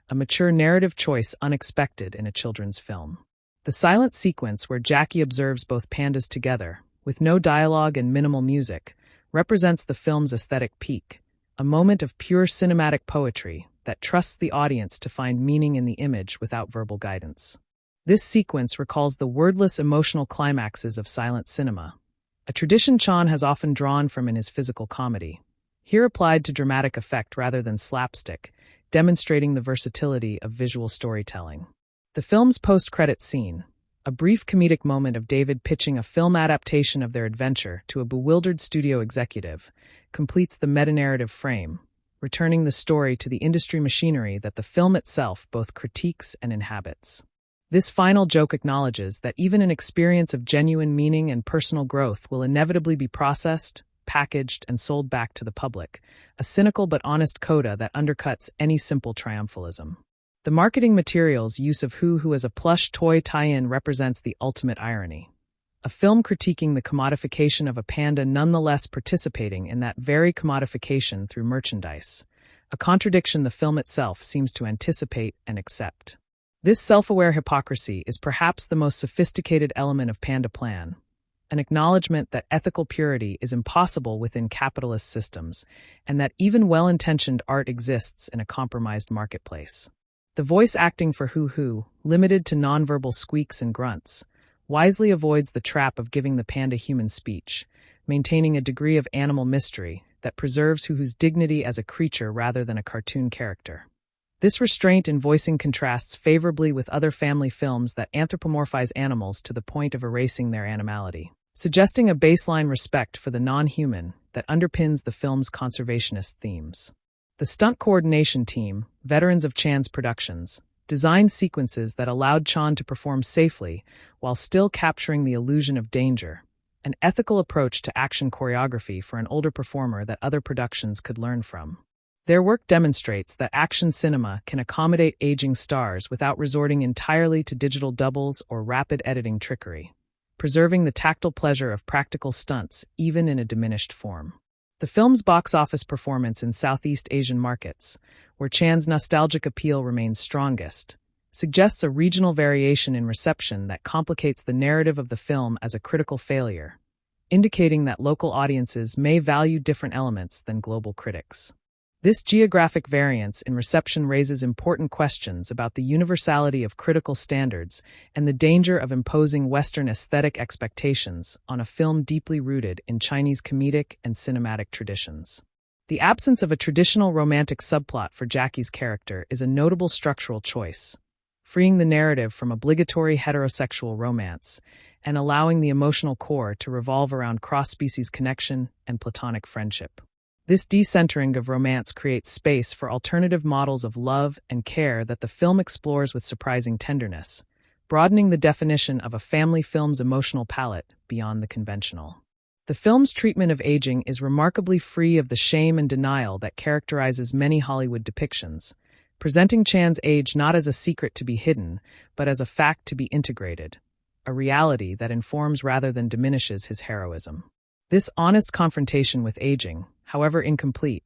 a mature narrative choice unexpected in a children's film. The silent sequence where Jackie observes both pandas together, with no dialogue and minimal music, represents the film's aesthetic peak, a moment of pure cinematic poetry that trusts the audience to find meaning in the image without verbal guidance. This sequence recalls the wordless emotional climaxes of silent cinema, a tradition Chan has often drawn from in his physical comedy, here applied to dramatic effect rather than slapstick, demonstrating the versatility of visual storytelling. The film's post-credits scene, a brief comedic moment of David pitching a film adaptation of their adventure to a bewildered studio executive, completes the meta-narrative frame, returning the story to the industry machinery that the film itself both critiques and inhabits. This final joke acknowledges that even an experience of genuine meaning and personal growth will inevitably be processed, packaged, and sold back to the public, a cynical but honest coda that undercuts any simple triumphalism. The marketing material's use of Huhu as a plush toy tie-in represents the ultimate irony. A film critiquing the commodification of a panda nonetheless participating in that very commodification through merchandise, a contradiction the film itself seems to anticipate and accept. This self-aware hypocrisy is perhaps the most sophisticated element of Panda Plan, an acknowledgement that ethical purity is impossible within capitalist systems, and that even well-intentioned art exists in a compromised marketplace. The voice acting for Huhu, limited to nonverbal squeaks and grunts, wisely avoids the trap of giving the panda human speech, maintaining a degree of animal mystery that preserves Huhu's dignity as a creature rather than a cartoon character. This restraint in voicing contrasts favorably with other family films that anthropomorphize animals to the point of erasing their animality, suggesting a baseline respect for the non-human that underpins the film's conservationist themes. The stunt coordination team, veterans of Chan's productions, designed sequences that allowed Chan to perform safely while still capturing the illusion of danger, an ethical approach to action choreography for an older performer that other productions could learn from. Their work demonstrates that action cinema can accommodate aging stars without resorting entirely to digital doubles or rapid editing trickery, preserving the tactile pleasure of practical stunts even in a diminished form. The film's box office performance in Southeast Asian markets, where Chan's nostalgic appeal remains strongest, suggests a regional variation in reception that complicates the narrative of the film as a critical failure, indicating that local audiences may value different elements than global critics. This geographic variance in reception raises important questions about the universality of critical standards and the danger of imposing Western aesthetic expectations on a film deeply rooted in Chinese comedic and cinematic traditions. The absence of a traditional romantic subplot for Jackie's character is a notable structural choice, freeing the narrative from obligatory heterosexual romance and allowing the emotional core to revolve around cross-species connection and platonic friendship. This decentering of romance creates space for alternative models of love and care that the film explores with surprising tenderness, broadening the definition of a family film's emotional palette beyond the conventional. The film's treatment of aging is remarkably free of the shame and denial that characterizes many Hollywood depictions, presenting Chan's age not as a secret to be hidden, but as a fact to be integrated, a reality that informs rather than diminishes his heroism. This honest confrontation with aging, however incomplete,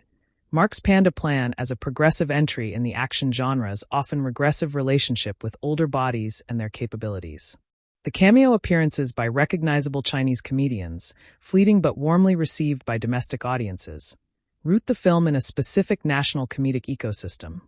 marks Panda Plan as a progressive entry in the action genre's often regressive relationship with older bodies and their capabilities. The cameo appearances by recognizable Chinese comedians, fleeting but warmly received by domestic audiences, root the film in a specific national comedic ecosystem,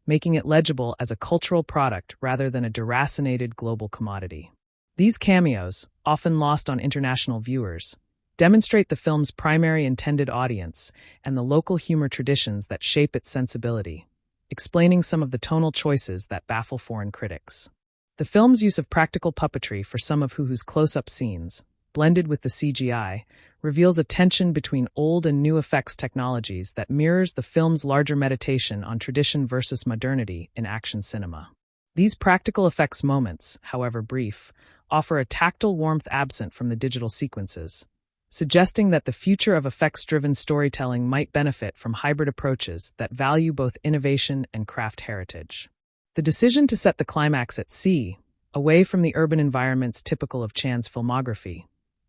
making it legible as a cultural product rather than a deracinated global commodity. These cameos, often lost on international viewers, demonstrate the film's primary intended audience and the local humor traditions that shape its sensibility, explaining some of the tonal choices that baffle foreign critics. The film's use of practical puppetry for some of Hu's close-up scenes, blended with the CGI, reveals a tension between old and new effects technologies that mirrors the film's larger meditation on tradition versus modernity in action cinema. These practical effects moments, however brief, offer a tactile warmth absent from the digital sequences, suggesting that the future of effects-driven storytelling might benefit from hybrid approaches that value both innovation and craft heritage. The decision to set the climax at sea, away from the urban environments typical of Chan's filmography,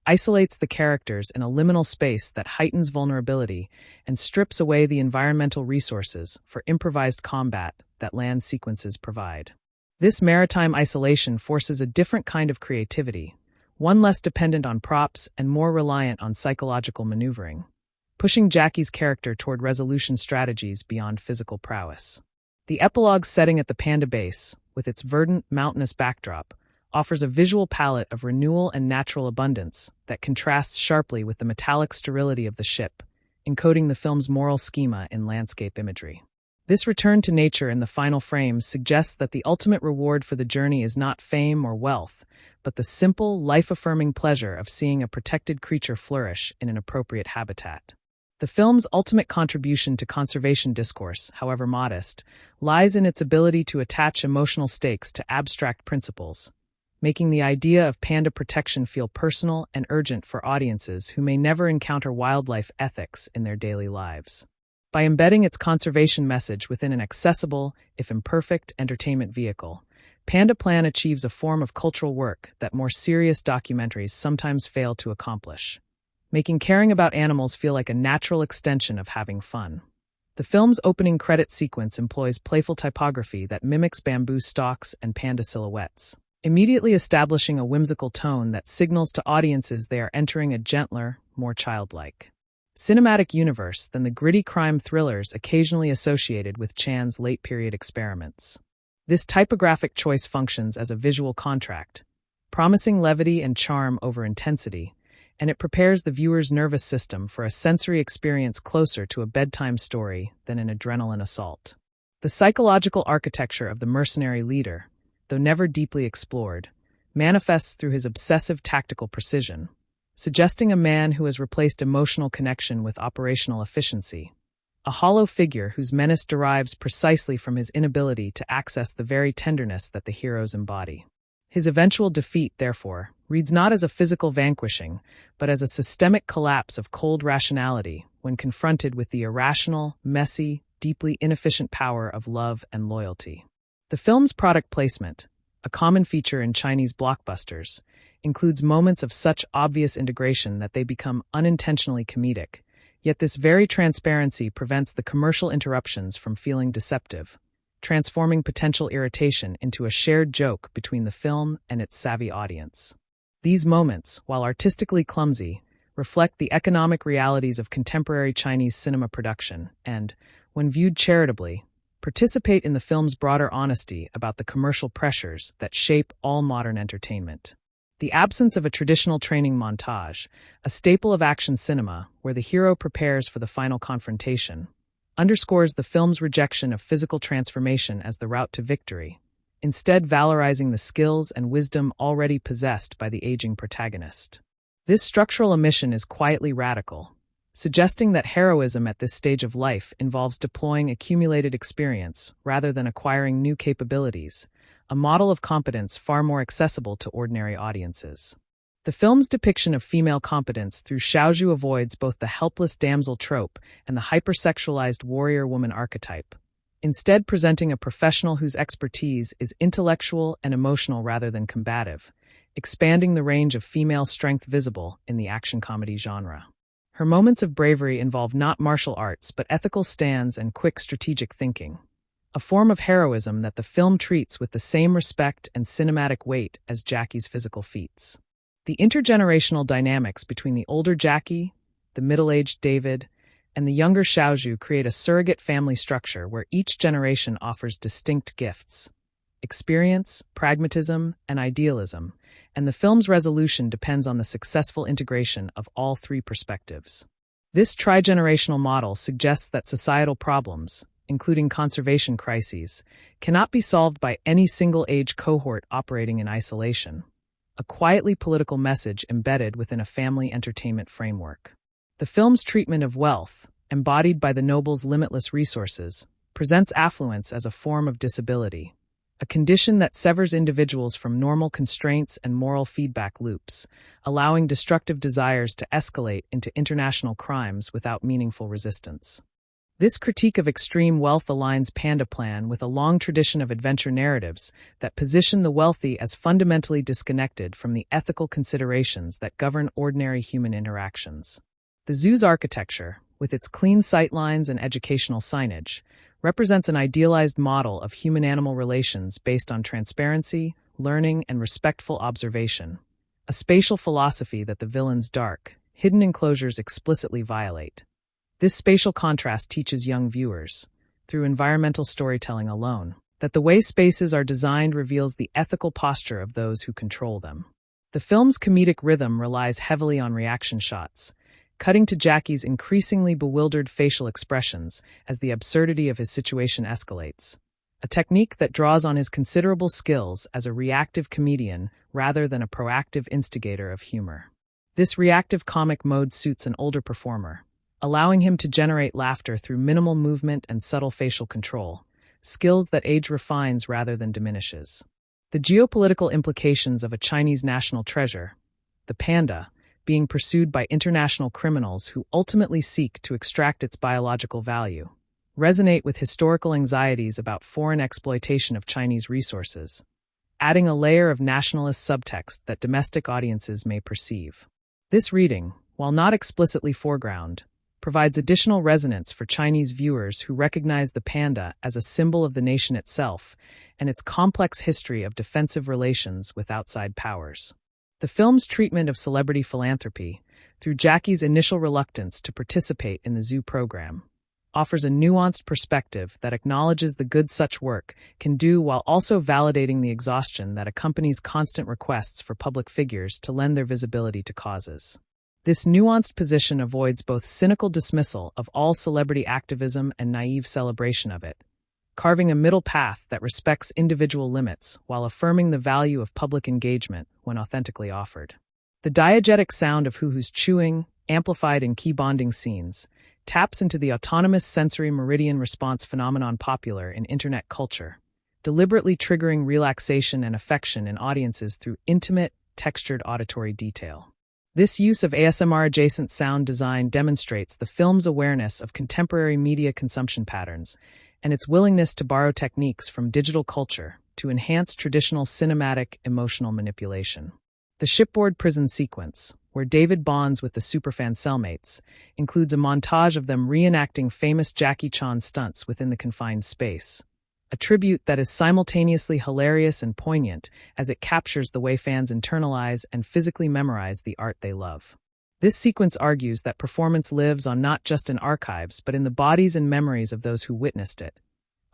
isolates the characters in a liminal space that heightens vulnerability and strips away the environmental resources for improvised combat that land sequences provide. This maritime isolation forces a different kind of creativity, one less dependent on props and more reliant on psychological maneuvering, pushing Jackie's character toward resolution strategies beyond physical prowess. The epilogue setting at the Panda base, with its verdant, mountainous backdrop, offers a visual palette of renewal and natural abundance that contrasts sharply with the metallic sterility of the ship, encoding the film's moral schema in landscape imagery. This return to nature in the final frames suggests that the ultimate reward for the journey is not fame or wealth, but the simple, life-affirming pleasure of seeing a protected creature flourish in an appropriate habitat. The film's ultimate contribution to conservation discourse, however modest, lies in its ability to attach emotional stakes to abstract principles, making the idea of panda protection feel personal and urgent for audiences who may never encounter wildlife ethics in their daily lives. By embedding its conservation message within an accessible, if imperfect, entertainment vehicle, Panda Plan achieves a form of cultural work that more serious documentaries sometimes fail to accomplish, making caring about animals feel like a natural extension of having fun. The film's opening credit sequence employs playful typography that mimics bamboo stalks and panda silhouettes, immediately establishing a whimsical tone that signals to audiences they are entering a gentler, more childlike cinematic universe than the gritty crime thrillers occasionally associated with Chan's late-period experiments. This typographic choice functions as a visual contract, promising levity and charm over intensity, and it prepares the viewer's nervous system for a sensory experience closer to a bedtime story than an adrenaline assault. The psychological architecture of the mercenary leader, though never deeply explored, manifests through his obsessive tactical precision, suggesting a man who has replaced emotional connection with operational efficiency, a hollow figure whose menace derives precisely from his inability to access the very tenderness that the heroes embody. His eventual defeat, therefore, reads not as a physical vanquishing, but as a systemic collapse of cold rationality when confronted with the irrational, messy, deeply inefficient power of love and loyalty. The film's product placement, a common feature in Chinese blockbusters, includes moments of such obvious integration that they become unintentionally comedic, yet this very transparency prevents the commercial interruptions from feeling deceptive, transforming potential irritation into a shared joke between the film and its savvy audience. These moments, while artistically clumsy, reflect the economic realities of contemporary Chinese cinema production and, when viewed charitably, participate in the film's broader honesty about the commercial pressures that shape all modern entertainment. The absence of a traditional training montage, a staple of action cinema where the hero prepares for the final confrontation, underscores the film's rejection of physical transformation as the route to victory, instead valorizing the skills and wisdom already possessed by the aging protagonist. This structural omission is quietly radical, suggesting that heroism at this stage of life involves deploying accumulated experience rather than acquiring new capabilities, a model of competence far more accessible to ordinary audiences. The film's depiction of female competence through Xiaozhu avoids both the helpless damsel trope and the hypersexualized warrior woman archetype, instead presenting a professional whose expertise is intellectual and emotional rather than combative, expanding the range of female strength visible in the action comedy genre. Her moments of bravery involve not martial arts but ethical stands and quick strategic thinking, a form of heroism that the film treats with the same respect and cinematic weight as Jackie's physical feats. The intergenerational dynamics between the older Jackie, the middle-aged David, and the younger Xiaozhu create a surrogate family structure where each generation offers distinct gifts: experience, pragmatism, and idealism, and the film's resolution depends on the successful integration of all three perspectives. This trigenerational model suggests that societal problems, including conservation crises, cannot be solved by any single age cohort operating in isolation, a quietly political message embedded within a family entertainment framework. The film's treatment of wealth, embodied by the noble's limitless resources, presents affluence as a form of disability, a condition that severs individuals from normal constraints and moral feedback loops, allowing destructive desires to escalate into international crimes without meaningful resistance. This critique of extreme wealth aligns PANDA PLAN with a long tradition of adventure narratives that position the wealthy as fundamentally disconnected from the ethical considerations that govern ordinary human interactions. The zoo's architecture, with its clean sightlines and educational signage, represents an idealized model of human-animal relations based on transparency, learning, and respectful observation, a spatial philosophy that the villain's dark, hidden enclosures explicitly violate. This spatial contrast teaches young viewers, through environmental storytelling alone, that the way spaces are designed reveals the ethical posture of those who control them. The film's comedic rhythm relies heavily on reaction shots, cutting to Jackie's increasingly bewildered facial expressions as the absurdity of his situation escalates, a technique that draws on his considerable skills as a reactive comedian rather than a proactive instigator of humor. This reactive comic mode suits an older performer, allowing him to generate laughter through minimal movement and subtle facial control, skills that age refines rather than diminishes. The geopolitical implications of a Chinese national treasure, the panda, being pursued by international criminals who ultimately seek to extract its biological value, resonate with historical anxieties about foreign exploitation of Chinese resources, adding a layer of nationalist subtext that domestic audiences may perceive. This reading, while not explicitly foreground, provides additional resonance for Chinese viewers who recognize the panda as a symbol of the nation itself and its complex history of defensive relations with outside powers. The film's treatment of celebrity philanthropy, through Jackie's initial reluctance to participate in the zoo program, offers a nuanced perspective that acknowledges the good such work can do while also validating the exhaustion that accompanies constant requests for public figures to lend their visibility to causes. This nuanced position avoids both cynical dismissal of all celebrity activism and naive celebration of it, carving a middle path that respects individual limits while affirming the value of public engagement when authentically offered. The diegetic sound of hoo-hoos chewing, amplified in key bonding scenes, taps into the autonomous sensory meridian response phenomenon popular in internet culture, deliberately triggering relaxation and affection in audiences through intimate, textured auditory detail. This use of ASMR-adjacent sound design demonstrates the film's awareness of contemporary media consumption patterns and its willingness to borrow techniques from digital culture to enhance traditional cinematic emotional manipulation. The shipboard prison sequence, where David bonds with the superfan cellmates, includes a montage of them reenacting famous Jackie Chan stunts within the confined space, a tribute that is simultaneously hilarious and poignant as it captures the way fans internalize and physically memorize the art they love. This sequence argues that performance lives on not just in archives but in the bodies and memories of those who witnessed it,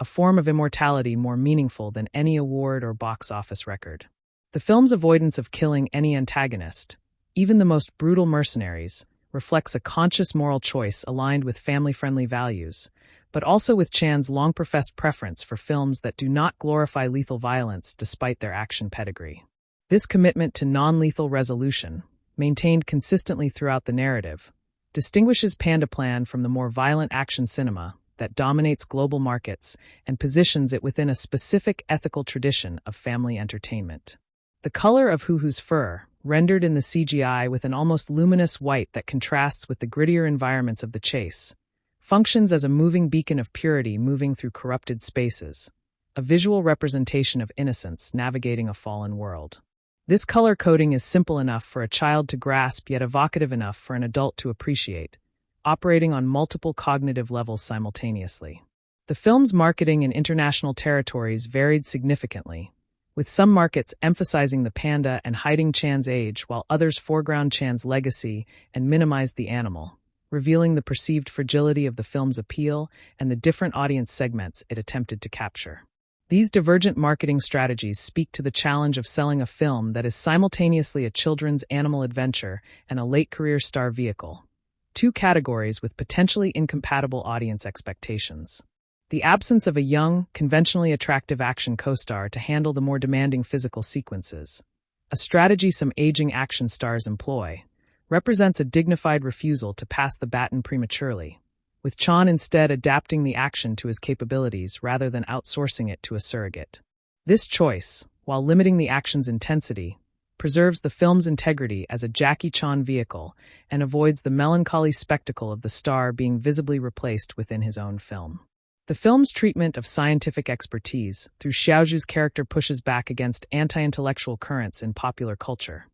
a form of immortality more meaningful than any award or box office record. The film's avoidance of killing any antagonist, even the most brutal mercenaries, reflects a conscious moral choice aligned with family-friendly values, but also with Chan's long-professed preference for films that do not glorify lethal violence despite their action pedigree. This commitment to non-lethal resolution, maintained consistently throughout the narrative, distinguishes Panda Plan from the more violent action cinema that dominates global markets and positions it within a specific ethical tradition of family entertainment. The color of Huhu's fur, rendered in the CGI with an almost luminous white that contrasts with the grittier environments of the chase, functions as a moving beacon of purity moving through corrupted spaces, a visual representation of innocence navigating a fallen world. This color coding is simple enough for a child to grasp yet evocative enough for an adult to appreciate, operating on multiple cognitive levels simultaneously. The film's marketing in international territories varied significantly, with some markets emphasizing the panda and hiding Chan's age while others foreground Chan's legacy and minimize the animal, revealing the perceived fragility of the film's appeal and the different audience segments it attempted to capture. These divergent marketing strategies speak to the challenge of selling a film that is simultaneously a children's animal adventure and a late-career star vehicle, two categories with potentially incompatible audience expectations. The absence of a young, conventionally attractive action co-star to handle the more demanding physical sequences, a strategy some aging action stars employ, represents a dignified refusal to pass the baton prematurely, with Chan instead adapting the action to his capabilities rather than outsourcing it to a surrogate. This choice, while limiting the action's intensity, preserves the film's integrity as a Jackie Chan vehicle and avoids the melancholy spectacle of the star being visibly replaced within his own film. The film's treatment of scientific expertise through Xiaozhu's character pushes back against anti-intellectual currents in popular culture,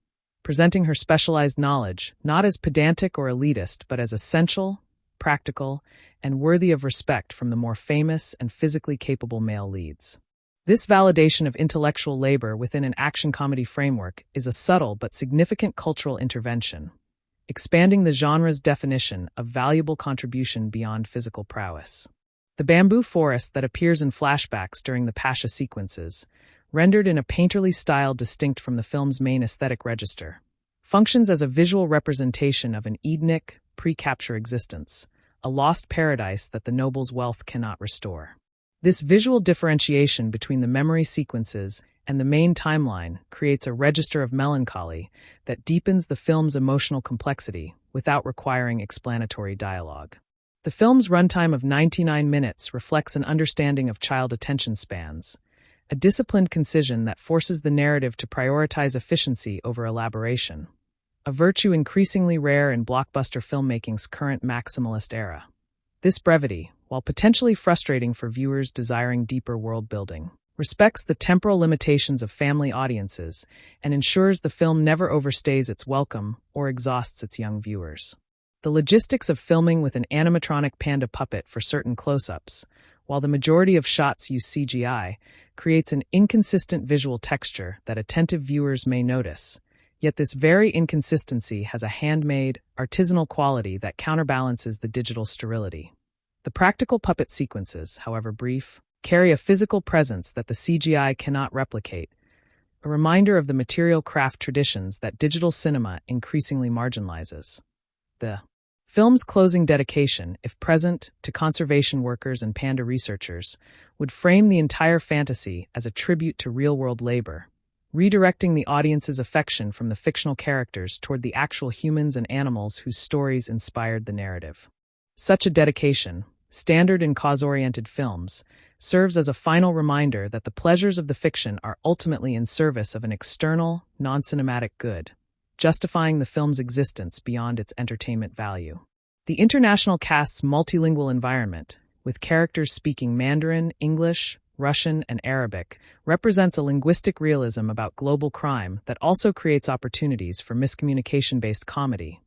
presenting her specialized knowledge not as pedantic or elitist but as essential, practical, and worthy of respect from the more famous and physically capable male leads. This validation of intellectual labor within an action comedy framework is a subtle but significant cultural intervention, expanding the genre's definition of valuable contribution beyond physical prowess. The bamboo forest that appears in flashbacks during the Pasha sequences, rendered in a painterly style distinct from the film's main aesthetic register, functions as a visual representation of an Edenic, pre-capture existence, a lost paradise that the noble's wealth cannot restore. This visual differentiation between the memory sequences and the main timeline creates a register of melancholy that deepens the film's emotional complexity without requiring explanatory dialogue. The film's runtime of 99 minutes reflects an understanding of child attention spans, a disciplined concision that forces the narrative to prioritize efficiency over elaboration, a virtue increasingly rare in blockbuster filmmaking's current maximalist era. This brevity, while potentially frustrating for viewers desiring deeper world-building, respects the temporal limitations of family audiences and ensures the film never overstays its welcome or exhausts its young viewers. The logistics of filming with an animatronic panda puppet for certain close-ups, while the majority of shots use CGI, creates an inconsistent visual texture that attentive viewers may notice. Yet this very inconsistency has a handmade, artisanal quality that counterbalances the digital sterility. The practical puppet sequences, however brief, carry a physical presence that the CGI cannot replicate, a reminder of the material craft traditions that digital cinema increasingly marginalizes. The film's closing dedication, if present, to conservation workers and panda researchers, would frame the entire fantasy as a tribute to real-world labor, redirecting the audience's affection from the fictional characters toward the actual humans and animals whose stories inspired the narrative. Such a dedication, standard in cause-oriented films, serves as a final reminder that the pleasures of the fiction are ultimately in service of an external, non-cinematic good, justifying the film's existence beyond its entertainment value. The international cast's multilingual environment, with characters speaking Mandarin, English, Russian, and Arabic, represents a linguistic realism about global crime that also creates opportunities for miscommunication-based comedy,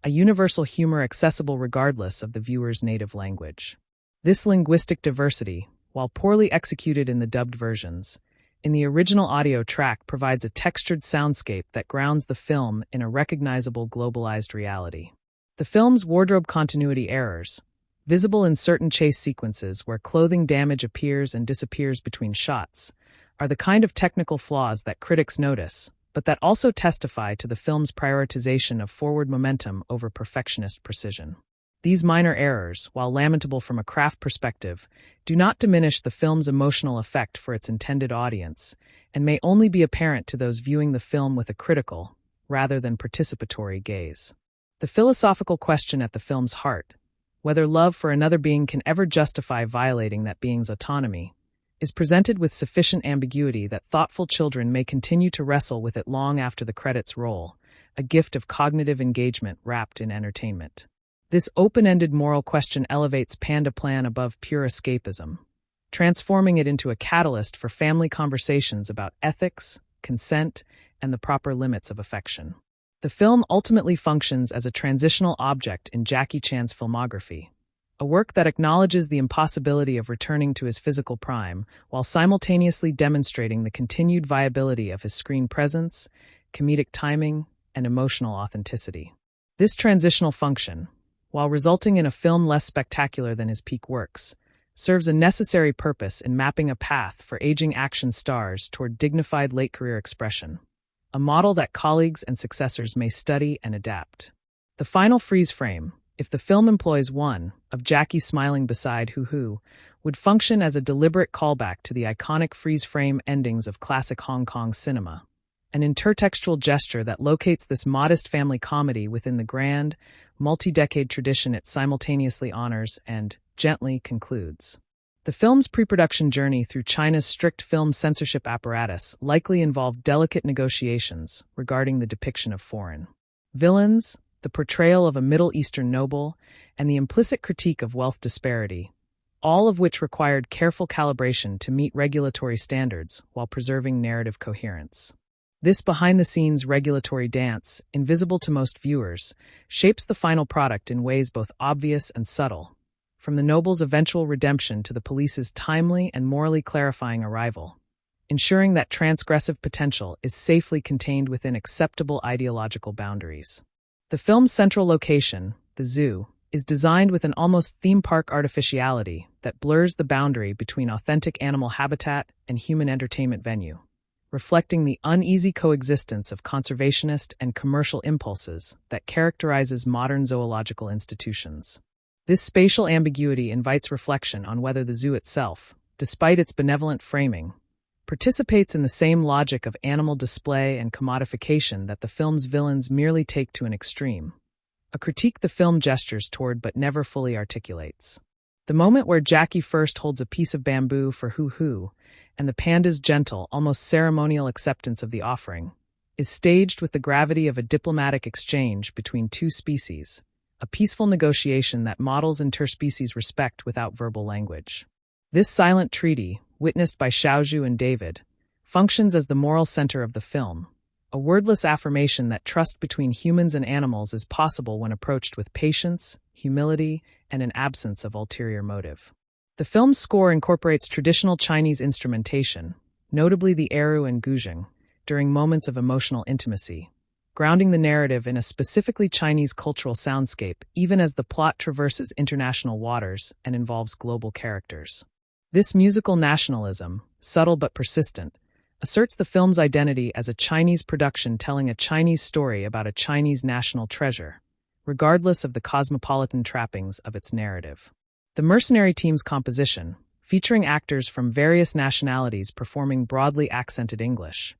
a universal humor accessible regardless of the viewer's native language. This linguistic diversity, while poorly executed in the dubbed versions, in the original audio track provides a textured soundscape that grounds the film in a recognizable globalized reality. The film's wardrobe continuity errors, visible in certain chase sequences where clothing damage appears and disappears between shots, are the kind of technical flaws that critics notice, but that also testify to the film's prioritization of forward momentum over perfectionist precision. These minor errors, while lamentable from a craft perspective, do not diminish the film's emotional effect for its intended audience, and may only be apparent to those viewing the film with a critical, rather than participatory gaze. The philosophical question at the film's heart, whether love for another being can ever justify violating that being's autonomy, is presented with sufficient ambiguity that thoughtful children may continue to wrestle with it long after the credits roll, a gift of cognitive engagement wrapped in entertainment. This open-ended moral question elevates Panda Plan above pure escapism, transforming it into a catalyst for family conversations about ethics, consent, and the proper limits of affection. The film ultimately functions as a transitional object in Jackie Chan's filmography, a work that acknowledges the impossibility of returning to his physical prime while simultaneously demonstrating the continued viability of his screen presence, comedic timing, and emotional authenticity. This transitional function, while resulting in a film less spectacular than his peak works, serves a necessary purpose in mapping a path for aging action stars toward dignified late-career expression, a model that colleagues and successors may study and adapt. The final freeze frame, if the film employs one, of Jackie smiling beside Hoo-Hoo, would function as a deliberate callback to the iconic freeze frame endings of classic Hong Kong cinema, an intertextual gesture that locates this modest family comedy within the grand, multi-decade tradition it simultaneously honors and gently concludes. The film's pre-production journey through China's strict film censorship apparatus likely involved delicate negotiations regarding the depiction of foreign villains, the portrayal of a Middle Eastern noble, and the implicit critique of wealth disparity, all of which required careful calibration to meet regulatory standards while preserving narrative coherence. This behind-the-scenes regulatory dance, invisible to most viewers, shapes the final product in ways both obvious and subtle, from the noble's eventual redemption to the police's timely and morally clarifying arrival, ensuring that transgressive potential is safely contained within acceptable ideological boundaries. The film's central location, the zoo, is designed with an almost theme park artificiality that blurs the boundary between authentic animal habitat and human entertainment venue, reflecting the uneasy coexistence of conservationist and commercial impulses that characterizes modern zoological institutions. This spatial ambiguity invites reflection on whether the zoo itself, despite its benevolent framing, participates in the same logic of animal display and commodification that the film's villains merely take to an extreme, a critique the film gestures toward but never fully articulates. The moment where Jackie first holds a piece of bamboo for Hoo-Hoo, and the panda's gentle, almost ceremonial acceptance of the offering, is staged with the gravity of a diplomatic exchange between two species, a peaceful negotiation that models interspecies respect without verbal language. This silent treaty, witnessed by Xiaozhu and David, functions as the moral center of the film, a wordless affirmation that trust between humans and animals is possible when approached with patience, humility, and an absence of ulterior motive. The film's score incorporates traditional Chinese instrumentation, notably the erhu and guzheng, during moments of emotional intimacy, grounding the narrative in a specifically Chinese cultural soundscape even as the plot traverses international waters and involves global characters. This musical nationalism, subtle but persistent, asserts the film's identity as a Chinese production telling a Chinese story about a Chinese national treasure, regardless of the cosmopolitan trappings of its narrative. The mercenary team's composition, featuring actors from various nationalities performing broadly accented English,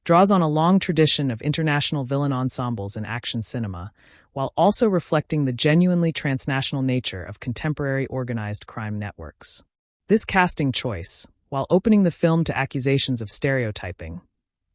draws on a long tradition of international villain ensembles in action cinema, while also reflecting the genuinely transnational nature of contemporary organized crime networks. This casting choice, while opening the film to accusations of stereotyping,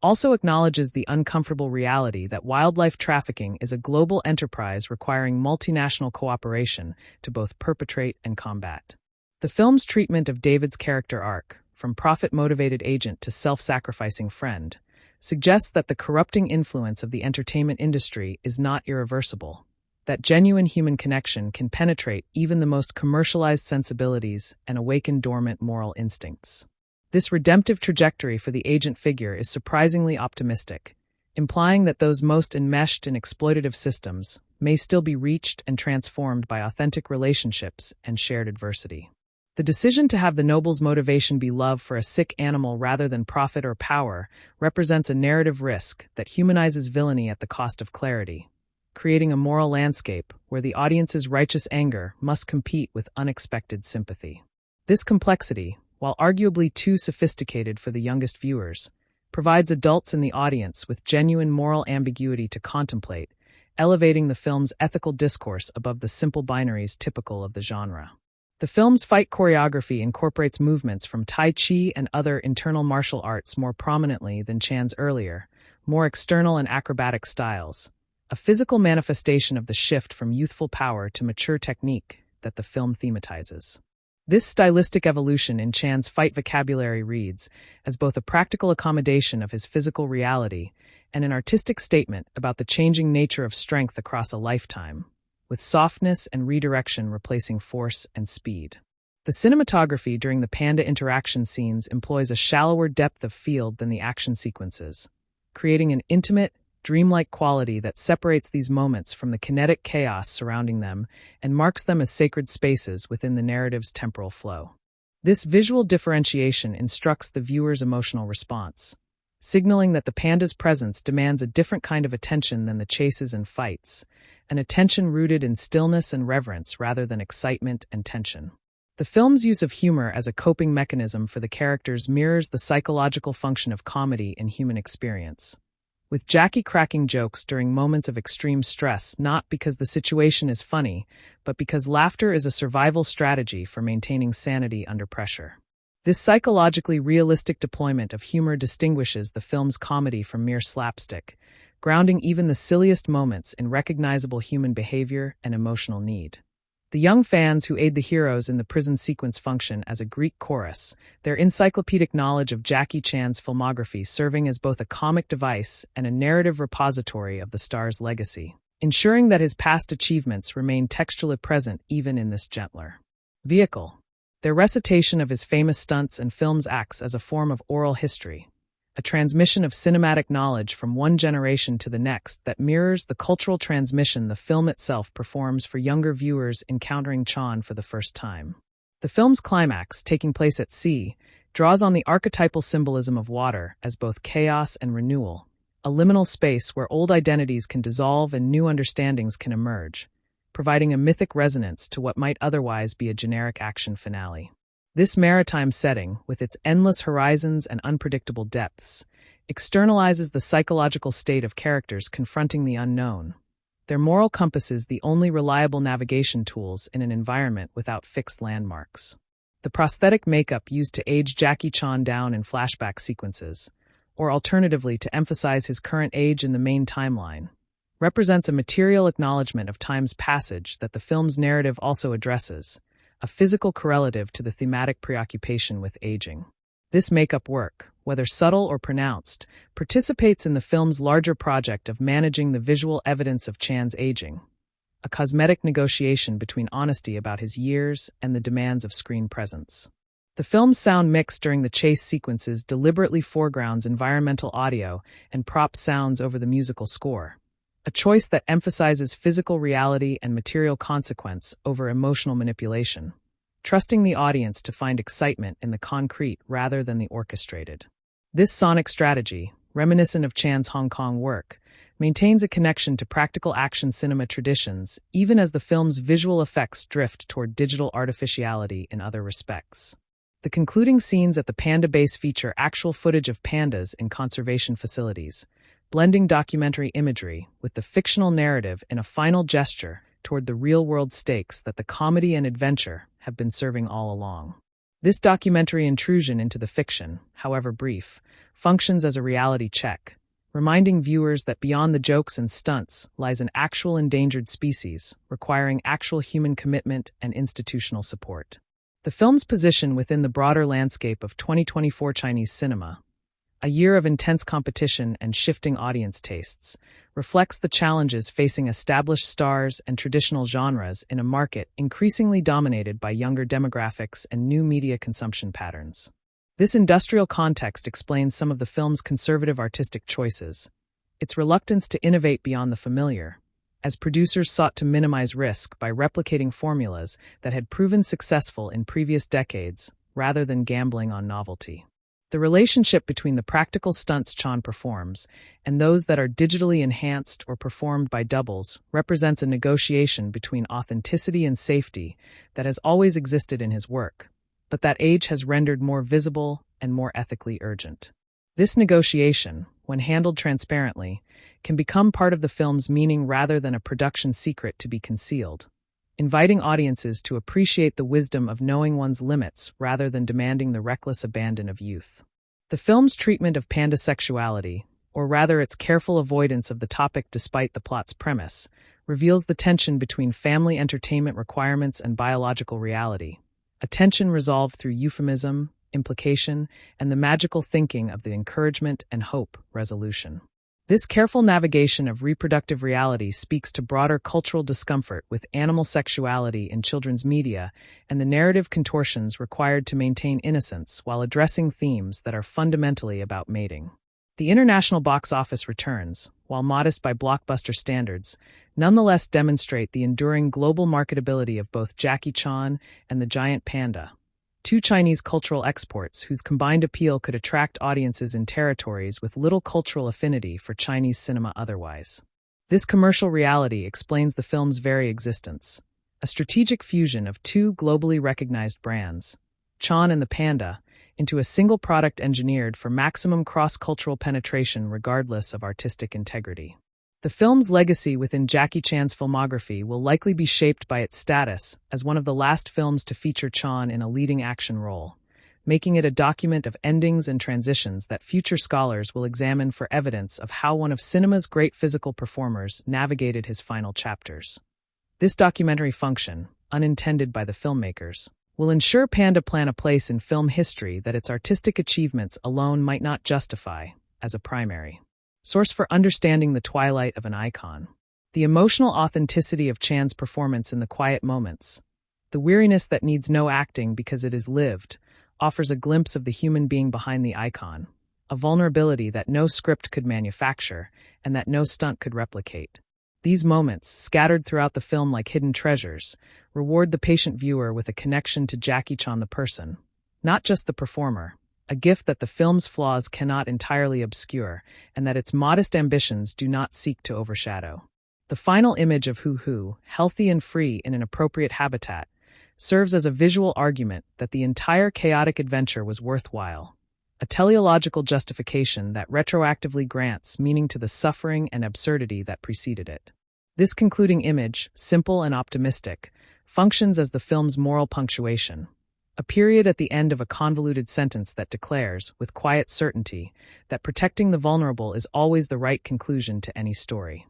also acknowledges the uncomfortable reality that wildlife trafficking is a global enterprise requiring multinational cooperation to both perpetrate and combat. The film's treatment of David's character arc, from profit-motivated agent to self-sacrificing friend, suggests that the corrupting influence of the entertainment industry is not irreversible, that genuine human connection can penetrate even the most commercialized sensibilities and awaken dormant moral instincts. This redemptive trajectory for the agent figure is surprisingly optimistic, implying that those most enmeshed in exploitative systems may still be reached and transformed by authentic relationships and shared adversity. The decision to have the noble's motivation be love for a sick animal rather than profit or power represents a narrative risk that humanizes villainy at the cost of clarity, creating a moral landscape where the audience's righteous anger must compete with unexpected sympathy. This complexity, while arguably too sophisticated for the youngest viewers, provides adults in the audience with genuine moral ambiguity to contemplate, elevating the film's ethical discourse above the simple binaries typical of the genre. The film's fight choreography incorporates movements from Tai Chi and other internal martial arts more prominently than Chan's earlier, more external and acrobatic styles, a physical manifestation of the shift from youthful power to mature technique that the film thematizes. This stylistic evolution in Chan's fight vocabulary reads as both a practical accommodation of his physical reality and an artistic statement about the changing nature of strength across a lifetime, with softness and redirection replacing force and speed. The cinematography during the panda interaction scenes employs a shallower depth of field than the action sequences, creating an intimate, dreamlike quality that separates these moments from the kinetic chaos surrounding them and marks them as sacred spaces within the narrative's temporal flow. This visual differentiation instructs the viewer's emotional response, signaling that the panda's presence demands a different kind of attention than the chases and fights, an attention rooted in stillness and reverence rather than excitement and tension. The film's use of humor as a coping mechanism for the characters mirrors the psychological function of comedy in human experience, with Jackie cracking jokes during moments of extreme stress not because the situation is funny, but because laughter is a survival strategy for maintaining sanity under pressure. This psychologically realistic deployment of humor distinguishes the film's comedy from mere slapstick, grounding even the silliest moments in recognizable human behavior and emotional need. The young fans who aid the heroes in the prison sequence function as a Greek chorus, their encyclopedic knowledge of Jackie Chan's filmography serving as both a comic device and a narrative repository of the star's legacy, ensuring that his past achievements remain textually present even in this gentler vehicle. Their recitation of his famous stunts and films acts as a form of oral history, a transmission of cinematic knowledge from one generation to the next that mirrors the cultural transmission the film itself performs for younger viewers encountering Chan for the first time. The film's climax, taking place at sea, draws on the archetypal symbolism of water as both chaos and renewal, a liminal space where old identities can dissolve and new understandings can emerge, providing a mythic resonance to what might otherwise be a generic action finale. This maritime setting, with its endless horizons and unpredictable depths, externalizes the psychological state of characters confronting the unknown, their moral compasses the only reliable navigation tools in an environment without fixed landmarks. The prosthetic makeup used to age Jackie Chan down in flashback sequences, or alternatively to emphasize his current age in the main timeline, represents a material acknowledgement of time's passage that the film's narrative also addresses, a physical correlative to the thematic preoccupation with aging. This makeup work, whether subtle or pronounced, participates in the film's larger project of managing the visual evidence of Chan's aging, a cosmetic negotiation between honesty about his years and the demands of screen presence. The film's sound mix during the chase sequences deliberately foregrounds environmental audio and prop sounds over the musical score, a choice that emphasizes physical reality and material consequence over emotional manipulation, trusting the audience to find excitement in the concrete rather than the orchestrated. This sonic strategy, reminiscent of Chan's Hong Kong work, maintains a connection to practical action cinema traditions even as the film's visual effects drift toward digital artificiality in other respects. The concluding scenes at the Panda base feature actual footage of pandas in conservation facilities, blending documentary imagery with the fictional narrative in a final gesture toward the real-world stakes that the comedy and adventure have been serving all along. This documentary intrusion into the fiction, however brief, functions as a reality check, reminding viewers that beyond the jokes and stunts lies an actual endangered species requiring actual human commitment and institutional support. The film's position within the broader landscape of 2024 Chinese cinema, a year of intense competition and shifting audience tastes, reflects the challenges facing established stars and traditional genres in a market increasingly dominated by younger demographics and new media consumption patterns. This industrial context explains some of the film's conservative artistic choices, its reluctance to innovate beyond the familiar, as producers sought to minimize risk by replicating formulas that had proven successful in previous decades rather than gambling on novelty. The relationship between the practical stunts Chan performs and those that are digitally enhanced or performed by doubles represents a negotiation between authenticity and safety that has always existed in his work, but that age has rendered more visible and more ethically urgent. This negotiation, when handled transparently, can become part of the film's meaning rather than a production secret to be concealed, inviting audiences to appreciate the wisdom of knowing one's limits rather than demanding the reckless abandon of youth. The film's treatment of panda sexuality, or rather its careful avoidance of the topic despite the plot's premise, reveals the tension between family entertainment requirements and biological reality, a tension resolved through euphemism, implication, and the magical thinking of the encouragement and hope resolution. This careful navigation of reproductive reality speaks to broader cultural discomfort with animal sexuality in children's media and the narrative contortions required to maintain innocence while addressing themes that are fundamentally about mating. The international box office returns, while modest by blockbuster standards, nonetheless demonstrate the enduring global marketability of both Jackie Chan and the giant panda, two Chinese cultural exports whose combined appeal could attract audiences in territories with little cultural affinity for Chinese cinema otherwise. This commercial reality explains the film's very existence, a strategic fusion of two globally recognized brands, Chan and the Panda, into a single product engineered for maximum cross-cultural penetration regardless of artistic integrity. The film's legacy within Jackie Chan's filmography will likely be shaped by its status as one of the last films to feature Chan in a leading action role, making it a document of endings and transitions that future scholars will examine for evidence of how one of cinema's great physical performers navigated his final chapters. This documentary function, unintended by the filmmakers, will ensure Panda Plan a place in film history that its artistic achievements alone might not justify, as a primary source for understanding the twilight of an icon. The emotional authenticity of Chan's performance in the quiet moments, the weariness that needs no acting because it is lived, offers a glimpse of the human being behind the icon, a vulnerability that no script could manufacture and that no stunt could replicate. These moments, scattered throughout the film like hidden treasures, reward the patient viewer with a connection to Jackie Chan the person, not just the performer, a gift that the film's flaws cannot entirely obscure and that its modest ambitions do not seek to overshadow. The final image of Hu, healthy and free in an appropriate habitat, serves as a visual argument that the entire chaotic adventure was worthwhile, a teleological justification that retroactively grants meaning to the suffering and absurdity that preceded it. This concluding image, simple and optimistic, functions as the film's moral punctuation, a period at the end of a convoluted sentence that declares, with quiet certainty, that protecting the vulnerable is always the right conclusion to any story.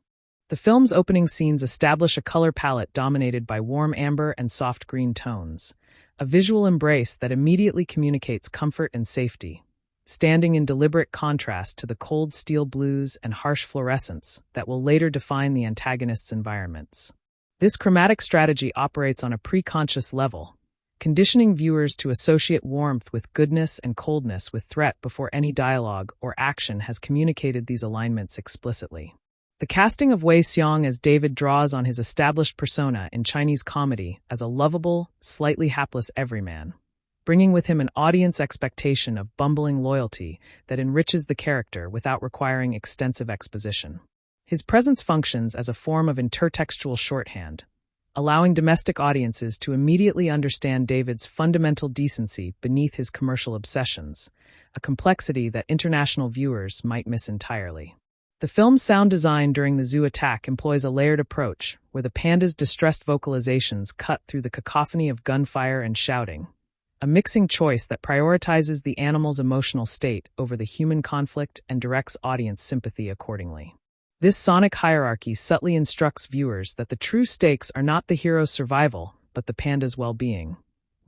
The film's opening scenes establish a color palette dominated by warm amber and soft green tones, a visual embrace that immediately communicates comfort and safety, standing in deliberate contrast to the cold steel blues and harsh fluorescence that will later define the antagonist's environments. This chromatic strategy operates on a preconscious level, conditioning viewers to associate warmth with goodness and coldness with threat before any dialogue or action has communicated these alignments explicitly. The casting of Wei Xiong as David draws on his established persona in Chinese comedy as a lovable, slightly hapless everyman, bringing with him an audience expectation of bumbling loyalty that enriches the character without requiring extensive exposition. His presence functions as a form of intertextual shorthand, allowing domestic audiences to immediately understand David's fundamental decency beneath his commercial obsessions, a complexity that international viewers might miss entirely. The film's sound design during the zoo attack employs a layered approach, where the panda's distressed vocalizations cut through the cacophony of gunfire and shouting, a mixing choice that prioritizes the animal's emotional state over the human conflict and directs audience sympathy accordingly. This sonic hierarchy subtly instructs viewers that the true stakes are not the hero's survival, but the panda's well-being,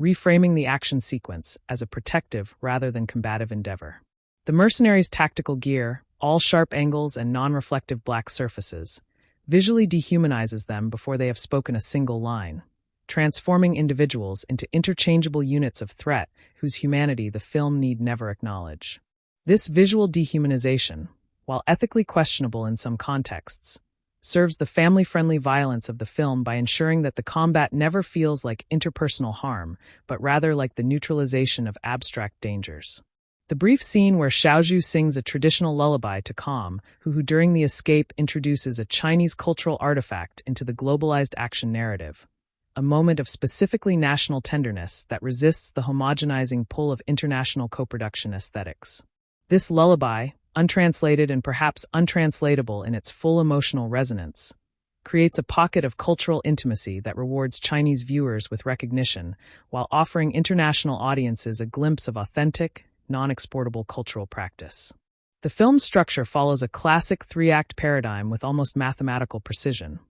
reframing the action sequence as a protective rather than combative endeavor. The mercenaries' tactical gear, all sharp angles and non-reflective black surfaces, visually dehumanizes them before they have spoken a single line, transforming individuals into interchangeable units of threat whose humanity the film need never acknowledge. This visual dehumanization, while ethically questionable in some contexts, serves the family-friendly violence of the film by ensuring that the combat never feels like interpersonal harm, but rather like the neutralization of abstract dangers. The brief scene where Xiaozhu sings a traditional lullaby to Calm, who during the escape introduces a Chinese cultural artifact into the globalized action narrative, a moment of specifically national tenderness that resists the homogenizing pull of international co-production aesthetics. This lullaby, untranslated and perhaps untranslatable in its full emotional resonance, creates a pocket of cultural intimacy that rewards Chinese viewers with recognition while offering international audiences a glimpse of authentic, non-exportable cultural practice. The film's structure follows a classic three-act paradigm with almost mathematical precision,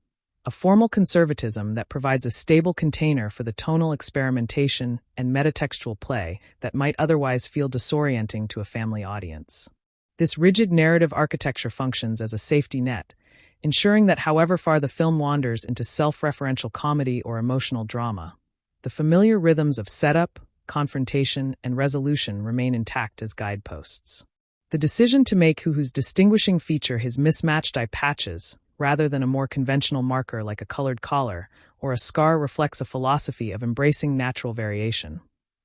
a formal conservatism that provides a stable container for the tonal experimentation and metatextual play that might otherwise feel disorienting to a family audience. This rigid narrative architecture functions as a safety net, ensuring that however far the film wanders into self-referential comedy or emotional drama, the familiar rhythms of setup, confrontation, and resolution remain intact as guideposts. The decision to make Huhu's distinguishing feature his mismatched eye patches, rather than a more conventional marker like a colored collar or a scar, reflects a philosophy of embracing natural variation,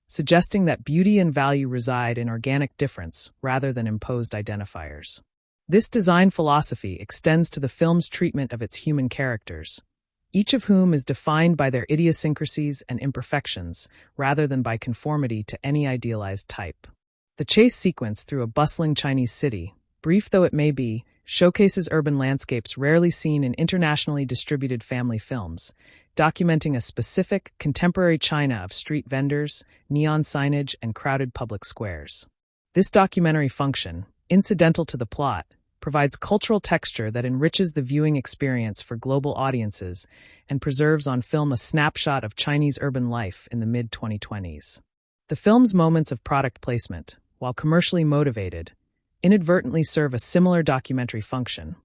suggesting that beauty and value reside in organic difference rather than imposed identifiers. This design philosophy extends to the film's treatment of its human characters, each of whom is defined by their idiosyncrasies and imperfections rather than by conformity to any idealized type. The chase sequence through a bustling Chinese city, brief though it may be, showcases urban landscapes rarely seen in internationally distributed family films, documenting a specific, contemporary China of street vendors, neon signage, and crowded public squares. This documentary function, incidental to the plot, provides cultural texture that enriches the viewing experience for global audiences and preserves on film a snapshot of Chinese urban life in the mid-2020s. The film's moments of product placement, while commercially motivated, inadvertently serve a similar documentary function,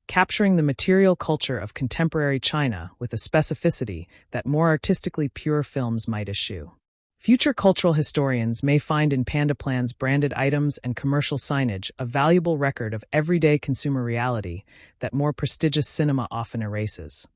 capturing the material culture of contemporary China with a specificity that more artistically pure films might eschew. Future cultural historians may find in Panda Plan's branded items and commercial signage a valuable record of everyday consumer reality that more prestigious cinema often erases.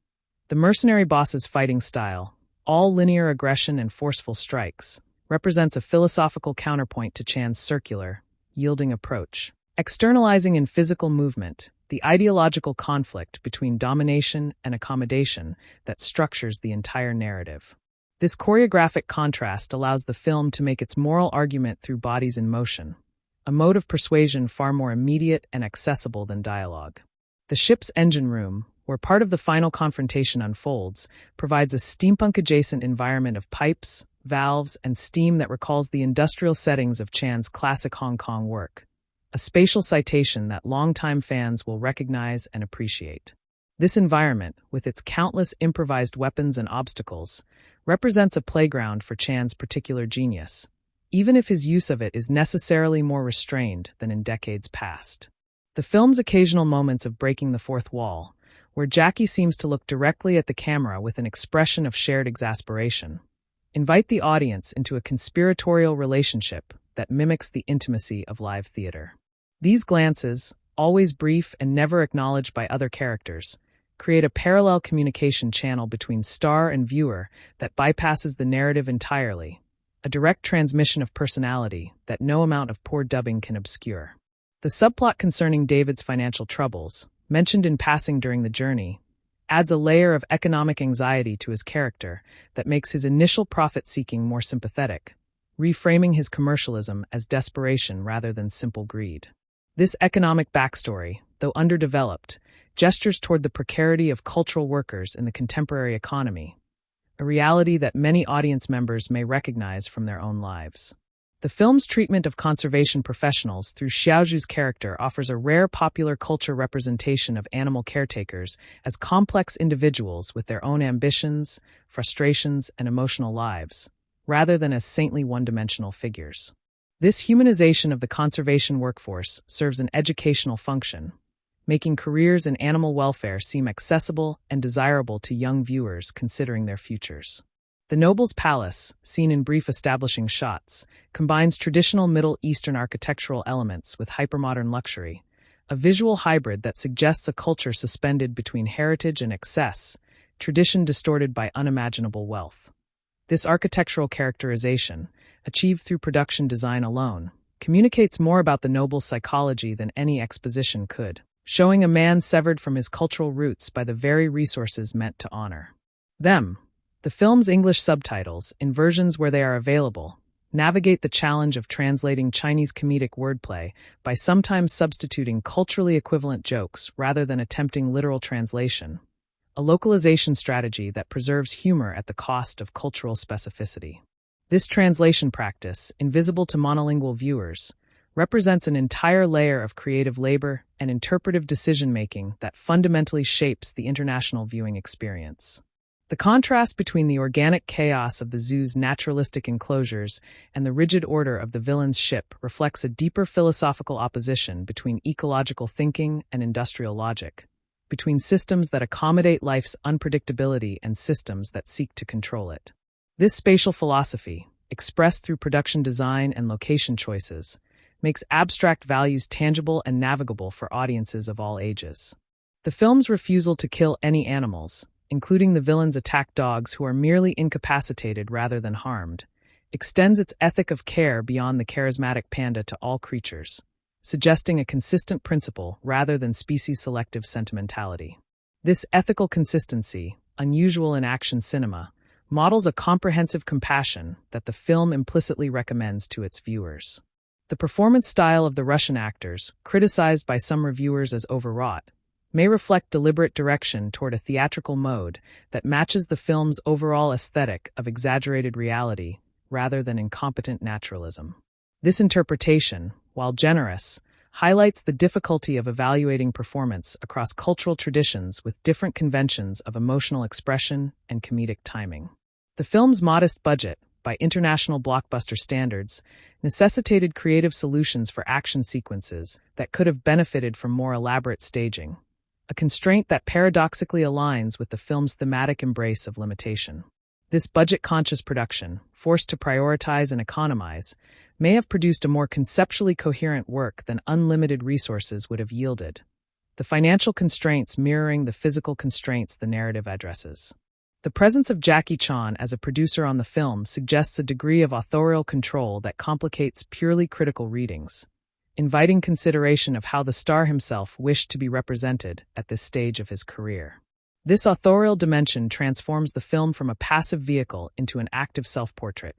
The mercenary boss's fighting style, all linear aggression and forceful strikes, represents a philosophical counterpoint to Chan's circular, yielding approach, externalizing in physical movement the ideological conflict between domination and accommodation that structures the entire narrative. This choreographic contrast allows the film to make its moral argument through bodies in motion, a mode of persuasion far more immediate and accessible than dialogue. The ship's engine room, where part of the final confrontation unfolds, provides a steampunk-adjacent environment of pipes, valves, and steam that recalls the industrial settings of Chan's classic Hong Kong work, a spatial citation that longtime fans will recognize and appreciate. This environment, with its countless improvised weapons and obstacles, represents a playground for Chan's particular genius, even if his use of it is necessarily more restrained than in decades past. The film's occasional moments of breaking the fourth wall, where Jackie seems to look directly at the camera with an expression of shared exasperation, invite the audience into a conspiratorial relationship that mimics the intimacy of live theater. These glances, always brief and never acknowledged by other characters, create a parallel communication channel between star and viewer that bypasses the narrative entirely, a direct transmission of personality that no amount of poor dubbing can obscure. The subplot concerning David's financial troubles, mentioned in passing during the journey, adds a layer of economic anxiety to his character that makes his initial profit-seeking more sympathetic, reframing his commercialism as desperation rather than simple greed. This economic backstory, though underdeveloped, gestures toward the precarity of cultural workers in the contemporary economy, a reality that many audience members may recognize from their own lives. The film's treatment of conservation professionals through Xiaozhu's character offers a rare popular culture representation of animal caretakers as complex individuals with their own ambitions, frustrations, and emotional lives, rather than as saintly one-dimensional figures. This humanization of the conservation workforce serves an educational function, making careers in animal welfare seem accessible and desirable to young viewers considering their futures. The Noble's Palace, seen in brief establishing shots, combines traditional Middle Eastern architectural elements with hypermodern luxury, a visual hybrid that suggests a culture suspended between heritage and excess, tradition distorted by unimaginable wealth. This architectural characterization, achieved through production design alone, communicates more about the noble's psychology than any exposition could, showing a man severed from his cultural roots by the very resources meant to honor them. The film's English subtitles, in versions where they are available, navigate the challenge of translating Chinese comedic wordplay by sometimes substituting culturally equivalent jokes rather than attempting literal translation, a localization strategy that preserves humor at the cost of cultural specificity. This translation practice, invisible to monolingual viewers, represents an entire layer of creative labor and interpretive decision-making that fundamentally shapes the international viewing experience. The contrast between the organic chaos of the zoo's naturalistic enclosures and the rigid order of the villain's ship reflects a deeper philosophical opposition between ecological thinking and industrial logic, between systems that accommodate life's unpredictability and systems that seek to control it. This spatial philosophy, expressed through production design and location choices, makes abstract values tangible and navigable for audiences of all ages. The film's refusal to kill any animals, including the villain's attack dogs who are merely incapacitated rather than harmed, extends its ethic of care beyond the charismatic panda to all creatures, suggesting a consistent principle rather than species-selective sentimentality. This ethical consistency, unusual in action cinema, models a comprehensive compassion that the film implicitly recommends to its viewers. The performance style of the Russian actors, criticized by some reviewers as overwrought, may reflect deliberate direction toward a theatrical mode that matches the film's overall aesthetic of exaggerated reality rather than incompetent naturalism. This interpretation, while generous, highlights the difficulty of evaluating performance across cultural traditions with different conventions of emotional expression and comedic timing. The film's modest budget, by international blockbuster standards, necessitated creative solutions for action sequences that could have benefited from more elaborate staging, a constraint that paradoxically aligns with the film's thematic embrace of limitation. This budget-conscious production, forced to prioritize and economize, may have produced a more conceptually coherent work than unlimited resources would have yielded, the financial constraints mirroring the physical constraints the narrative addresses. The presence of Jackie Chan as a producer on the film suggests a degree of authorial control that complicates purely critical readings, inviting consideration of how the star himself wished to be represented at this stage of his career. This authorial dimension transforms the film from a passive vehicle into an active self-portrait,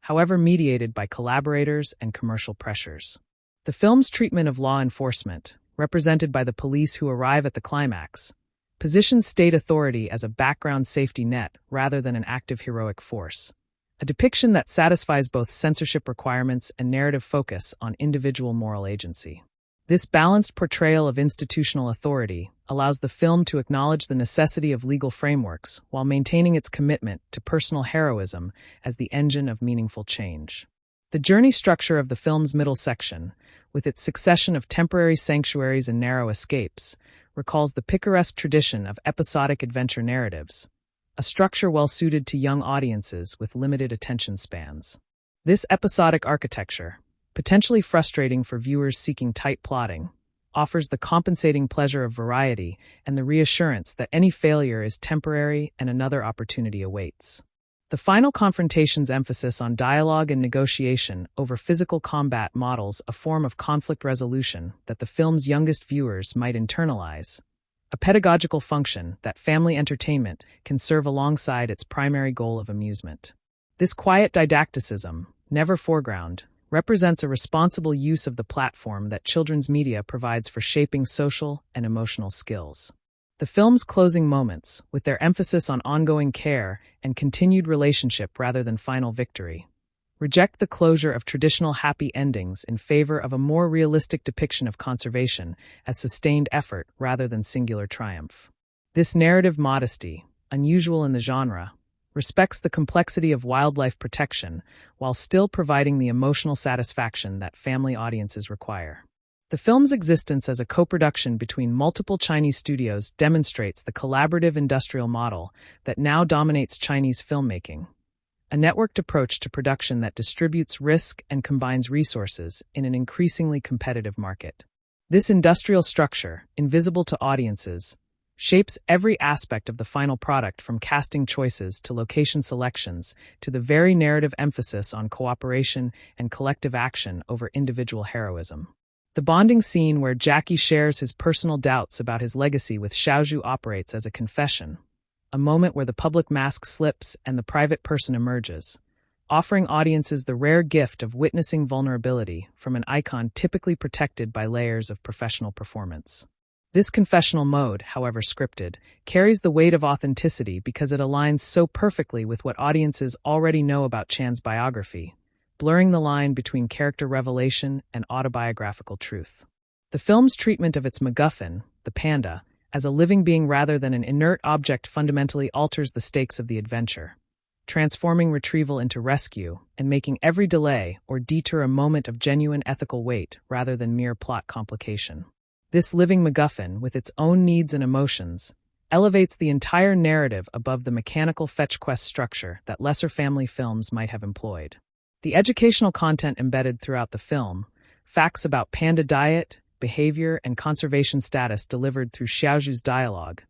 however mediated by collaborators and commercial pressures. The film's treatment of law enforcement, represented by the police who arrive at the climax, positions state authority as a background safety net rather than an active heroic force, a depiction that satisfies both censorship requirements and narrative focus on individual moral agency. This balanced portrayal of institutional authority allows the film to acknowledge the necessity of legal frameworks while maintaining its commitment to personal heroism as the engine of meaningful change. The journey structure of the film's middle section, with its succession of temporary sanctuaries and narrow escapes, recalls the picaresque tradition of episodic adventure narratives, a structure well-suited to young audiences with limited attention spans. This episodic architecture, potentially frustrating for viewers seeking tight plotting, offers the compensating pleasure of variety and the reassurance that any failure is temporary and another opportunity awaits. The final confrontation's emphasis on dialogue and negotiation over physical combat models a form of conflict resolution that the film's youngest viewers might internalize, a pedagogical function that family entertainment can serve alongside its primary goal of amusement. This quiet didacticism, never foreground, represents a responsible use of the platform that children's media provides for shaping social and emotional skills. The film's closing moments, with their emphasis on ongoing care and continued relationship rather than final victory, reject the closure of traditional happy endings in favor of a more realistic depiction of conservation as sustained effort rather than singular triumph. This narrative modesty, unusual in the genre, respects the complexity of wildlife protection while still providing the emotional satisfaction that family audiences require. The film's existence as a co-production between multiple Chinese studios demonstrates the collaborative industrial model that now dominates Chinese filmmaking, a networked approach to production that distributes risk and combines resources in an increasingly competitive market. This industrial structure, invisible to audiences, shapes every aspect of the final product, from casting choices to location selections to the very narrative emphasis on cooperation and collective action over individual heroism. The bonding scene where Jackie shares his personal doubts about his legacy with Xiaozhu operates as a confession, a moment where the public mask slips and the private person emerges, offering audiences the rare gift of witnessing vulnerability from an icon typically protected by layers of professional performance. This confessional mode, however scripted, carries the weight of authenticity because it aligns so perfectly with what audiences already know about Chan's biography, blurring the line between character revelation and autobiographical truth. The film's treatment of its MacGuffin, the panda, as a living being rather than an inert object fundamentally alters the stakes of the adventure, transforming retrieval into rescue and making every delay or detour a moment of genuine ethical weight rather than mere plot complication. This living MacGuffin, with its own needs and emotions, elevates the entire narrative above the mechanical fetch quest structure that lesser family films might have employed. The educational content embedded throughout the film, facts about panda diet, behavior, and conservation status delivered through Xiaozhu's dialogue,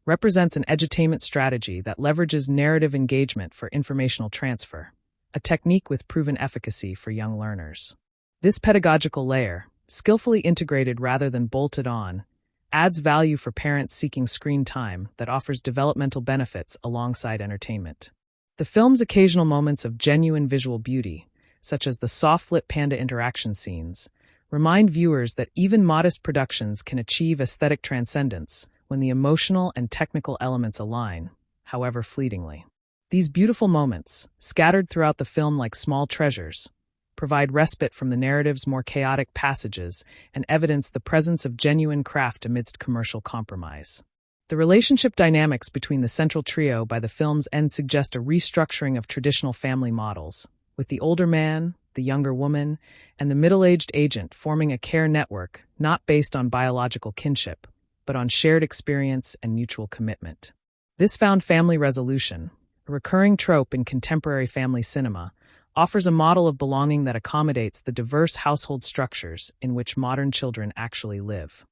represents an edutainment strategy that leverages narrative engagement for informational transfer, a technique with proven efficacy for young learners. This pedagogical layer, skillfully integrated rather than bolted on, adds value for parents seeking screen time that offers developmental benefits alongside entertainment. The film's occasional moments of genuine visual beauty, such as the soft-lit panda interaction scenes, remind viewers that even modest productions can achieve aesthetic transcendence when the emotional and technical elements align, however fleetingly. These beautiful moments, scattered throughout the film like small treasures, provide respite from the narrative's more chaotic passages and evidence the presence of genuine craft amidst commercial compromise. The relationship dynamics between the central trio by the film's end suggest a restructuring of traditional family models, with the older man, the younger woman, and the middle-aged agent forming a care network not based on biological kinship, but on shared experience and mutual commitment. This found family resolution, a recurring trope in contemporary family cinema, offers a model of belonging that accommodates the diverse household structures in which modern children actually live.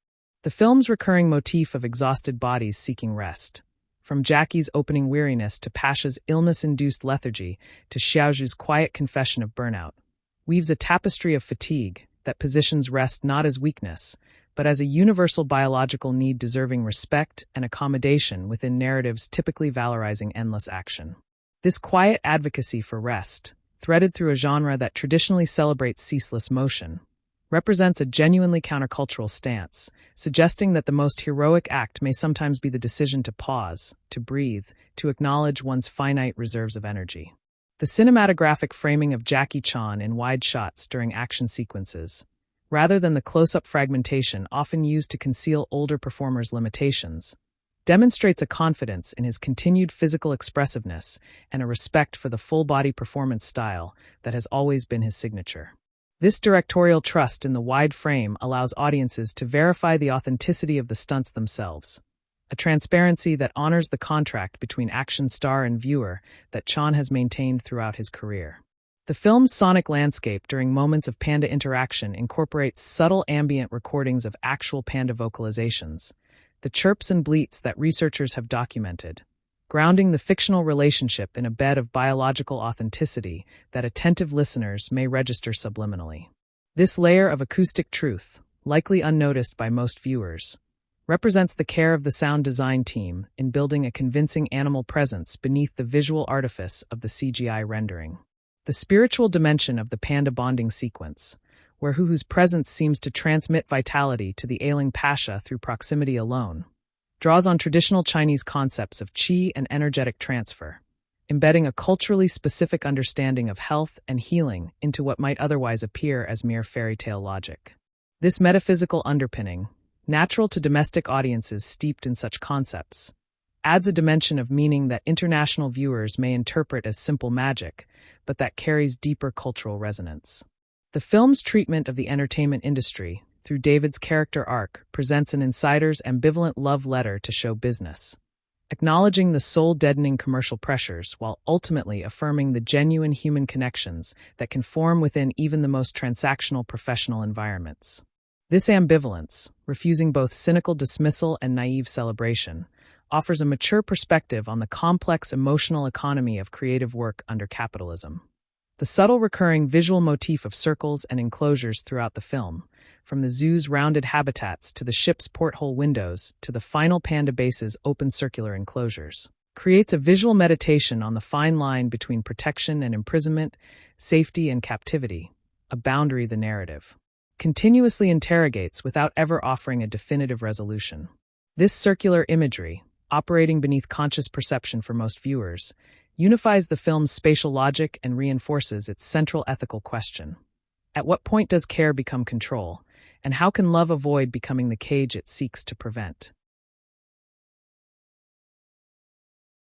The film's recurring motif of exhausted bodies seeking rest, from Jackie's opening weariness to Pasha's illness-induced lethargy to Xiaozhu's quiet confession of burnout, weaves a tapestry of fatigue that positions rest not as weakness, but as a universal biological need deserving respect and accommodation within narratives typically valorizing endless action. This quiet advocacy for rest, threaded through a genre that traditionally celebrates ceaseless motion, represents a genuinely countercultural stance, suggesting that the most heroic act may sometimes be the decision to pause, to breathe, to acknowledge one's finite reserves of energy. The cinematographic framing of Jackie Chan in wide shots during action sequences, rather than the close-up fragmentation often used to conceal older performers' limitations, demonstrates a confidence in his continued physical expressiveness and a respect for the full-body performance style that has always been his signature. This directorial trust in the wide frame allows audiences to verify the authenticity of the stunts themselves, a transparency that honors the contract between action star and viewer that Chan has maintained throughout his career. The film's sonic landscape during moments of panda interaction incorporates subtle ambient recordings of actual panda vocalizations, the chirps and bleats that researchers have documented, grounding the fictional relationship in a bed of biological authenticity that attentive listeners may register subliminally. This layer of acoustic truth, likely unnoticed by most viewers, represents the care of the sound design team in building a convincing animal presence beneath the visual artifice of the CGI rendering. The spiritual dimension of the panda bonding sequence, where Huhu's presence seems to transmit vitality to the ailing pasha through proximity alone, draws on traditional Chinese concepts of qi and energetic transfer, embedding a culturally specific understanding of health and healing into what might otherwise appear as mere fairy tale logic. This metaphysical underpinning, natural to domestic audiences steeped in such concepts, adds a dimension of meaning that international viewers may interpret as simple magic, but that carries deeper cultural resonance. The film's treatment of the entertainment industry, through David's character arc, presents an insider's ambivalent love letter to show business, acknowledging the soul-deadening commercial pressures while ultimately affirming the genuine human connections that can form within even the most transactional professional environments. This ambivalence, refusing both cynical dismissal and naive celebration, offers a mature perspective on the complex emotional economy of creative work under capitalism. The subtle recurring visual motif of circles and enclosures throughout the film, from the zoo's rounded habitats to the ship's porthole windows to the final panda base's open circular enclosures, creates a visual meditation on the fine line between protection and imprisonment, safety and captivity, a boundary the narrative continuously interrogates without ever offering a definitive resolution. This circular imagery, operating beneath conscious perception for most viewers, unifies the film's spatial logic and reinforces its central ethical question. At what point does care become control, and how can love avoid becoming the cage it seeks to prevent?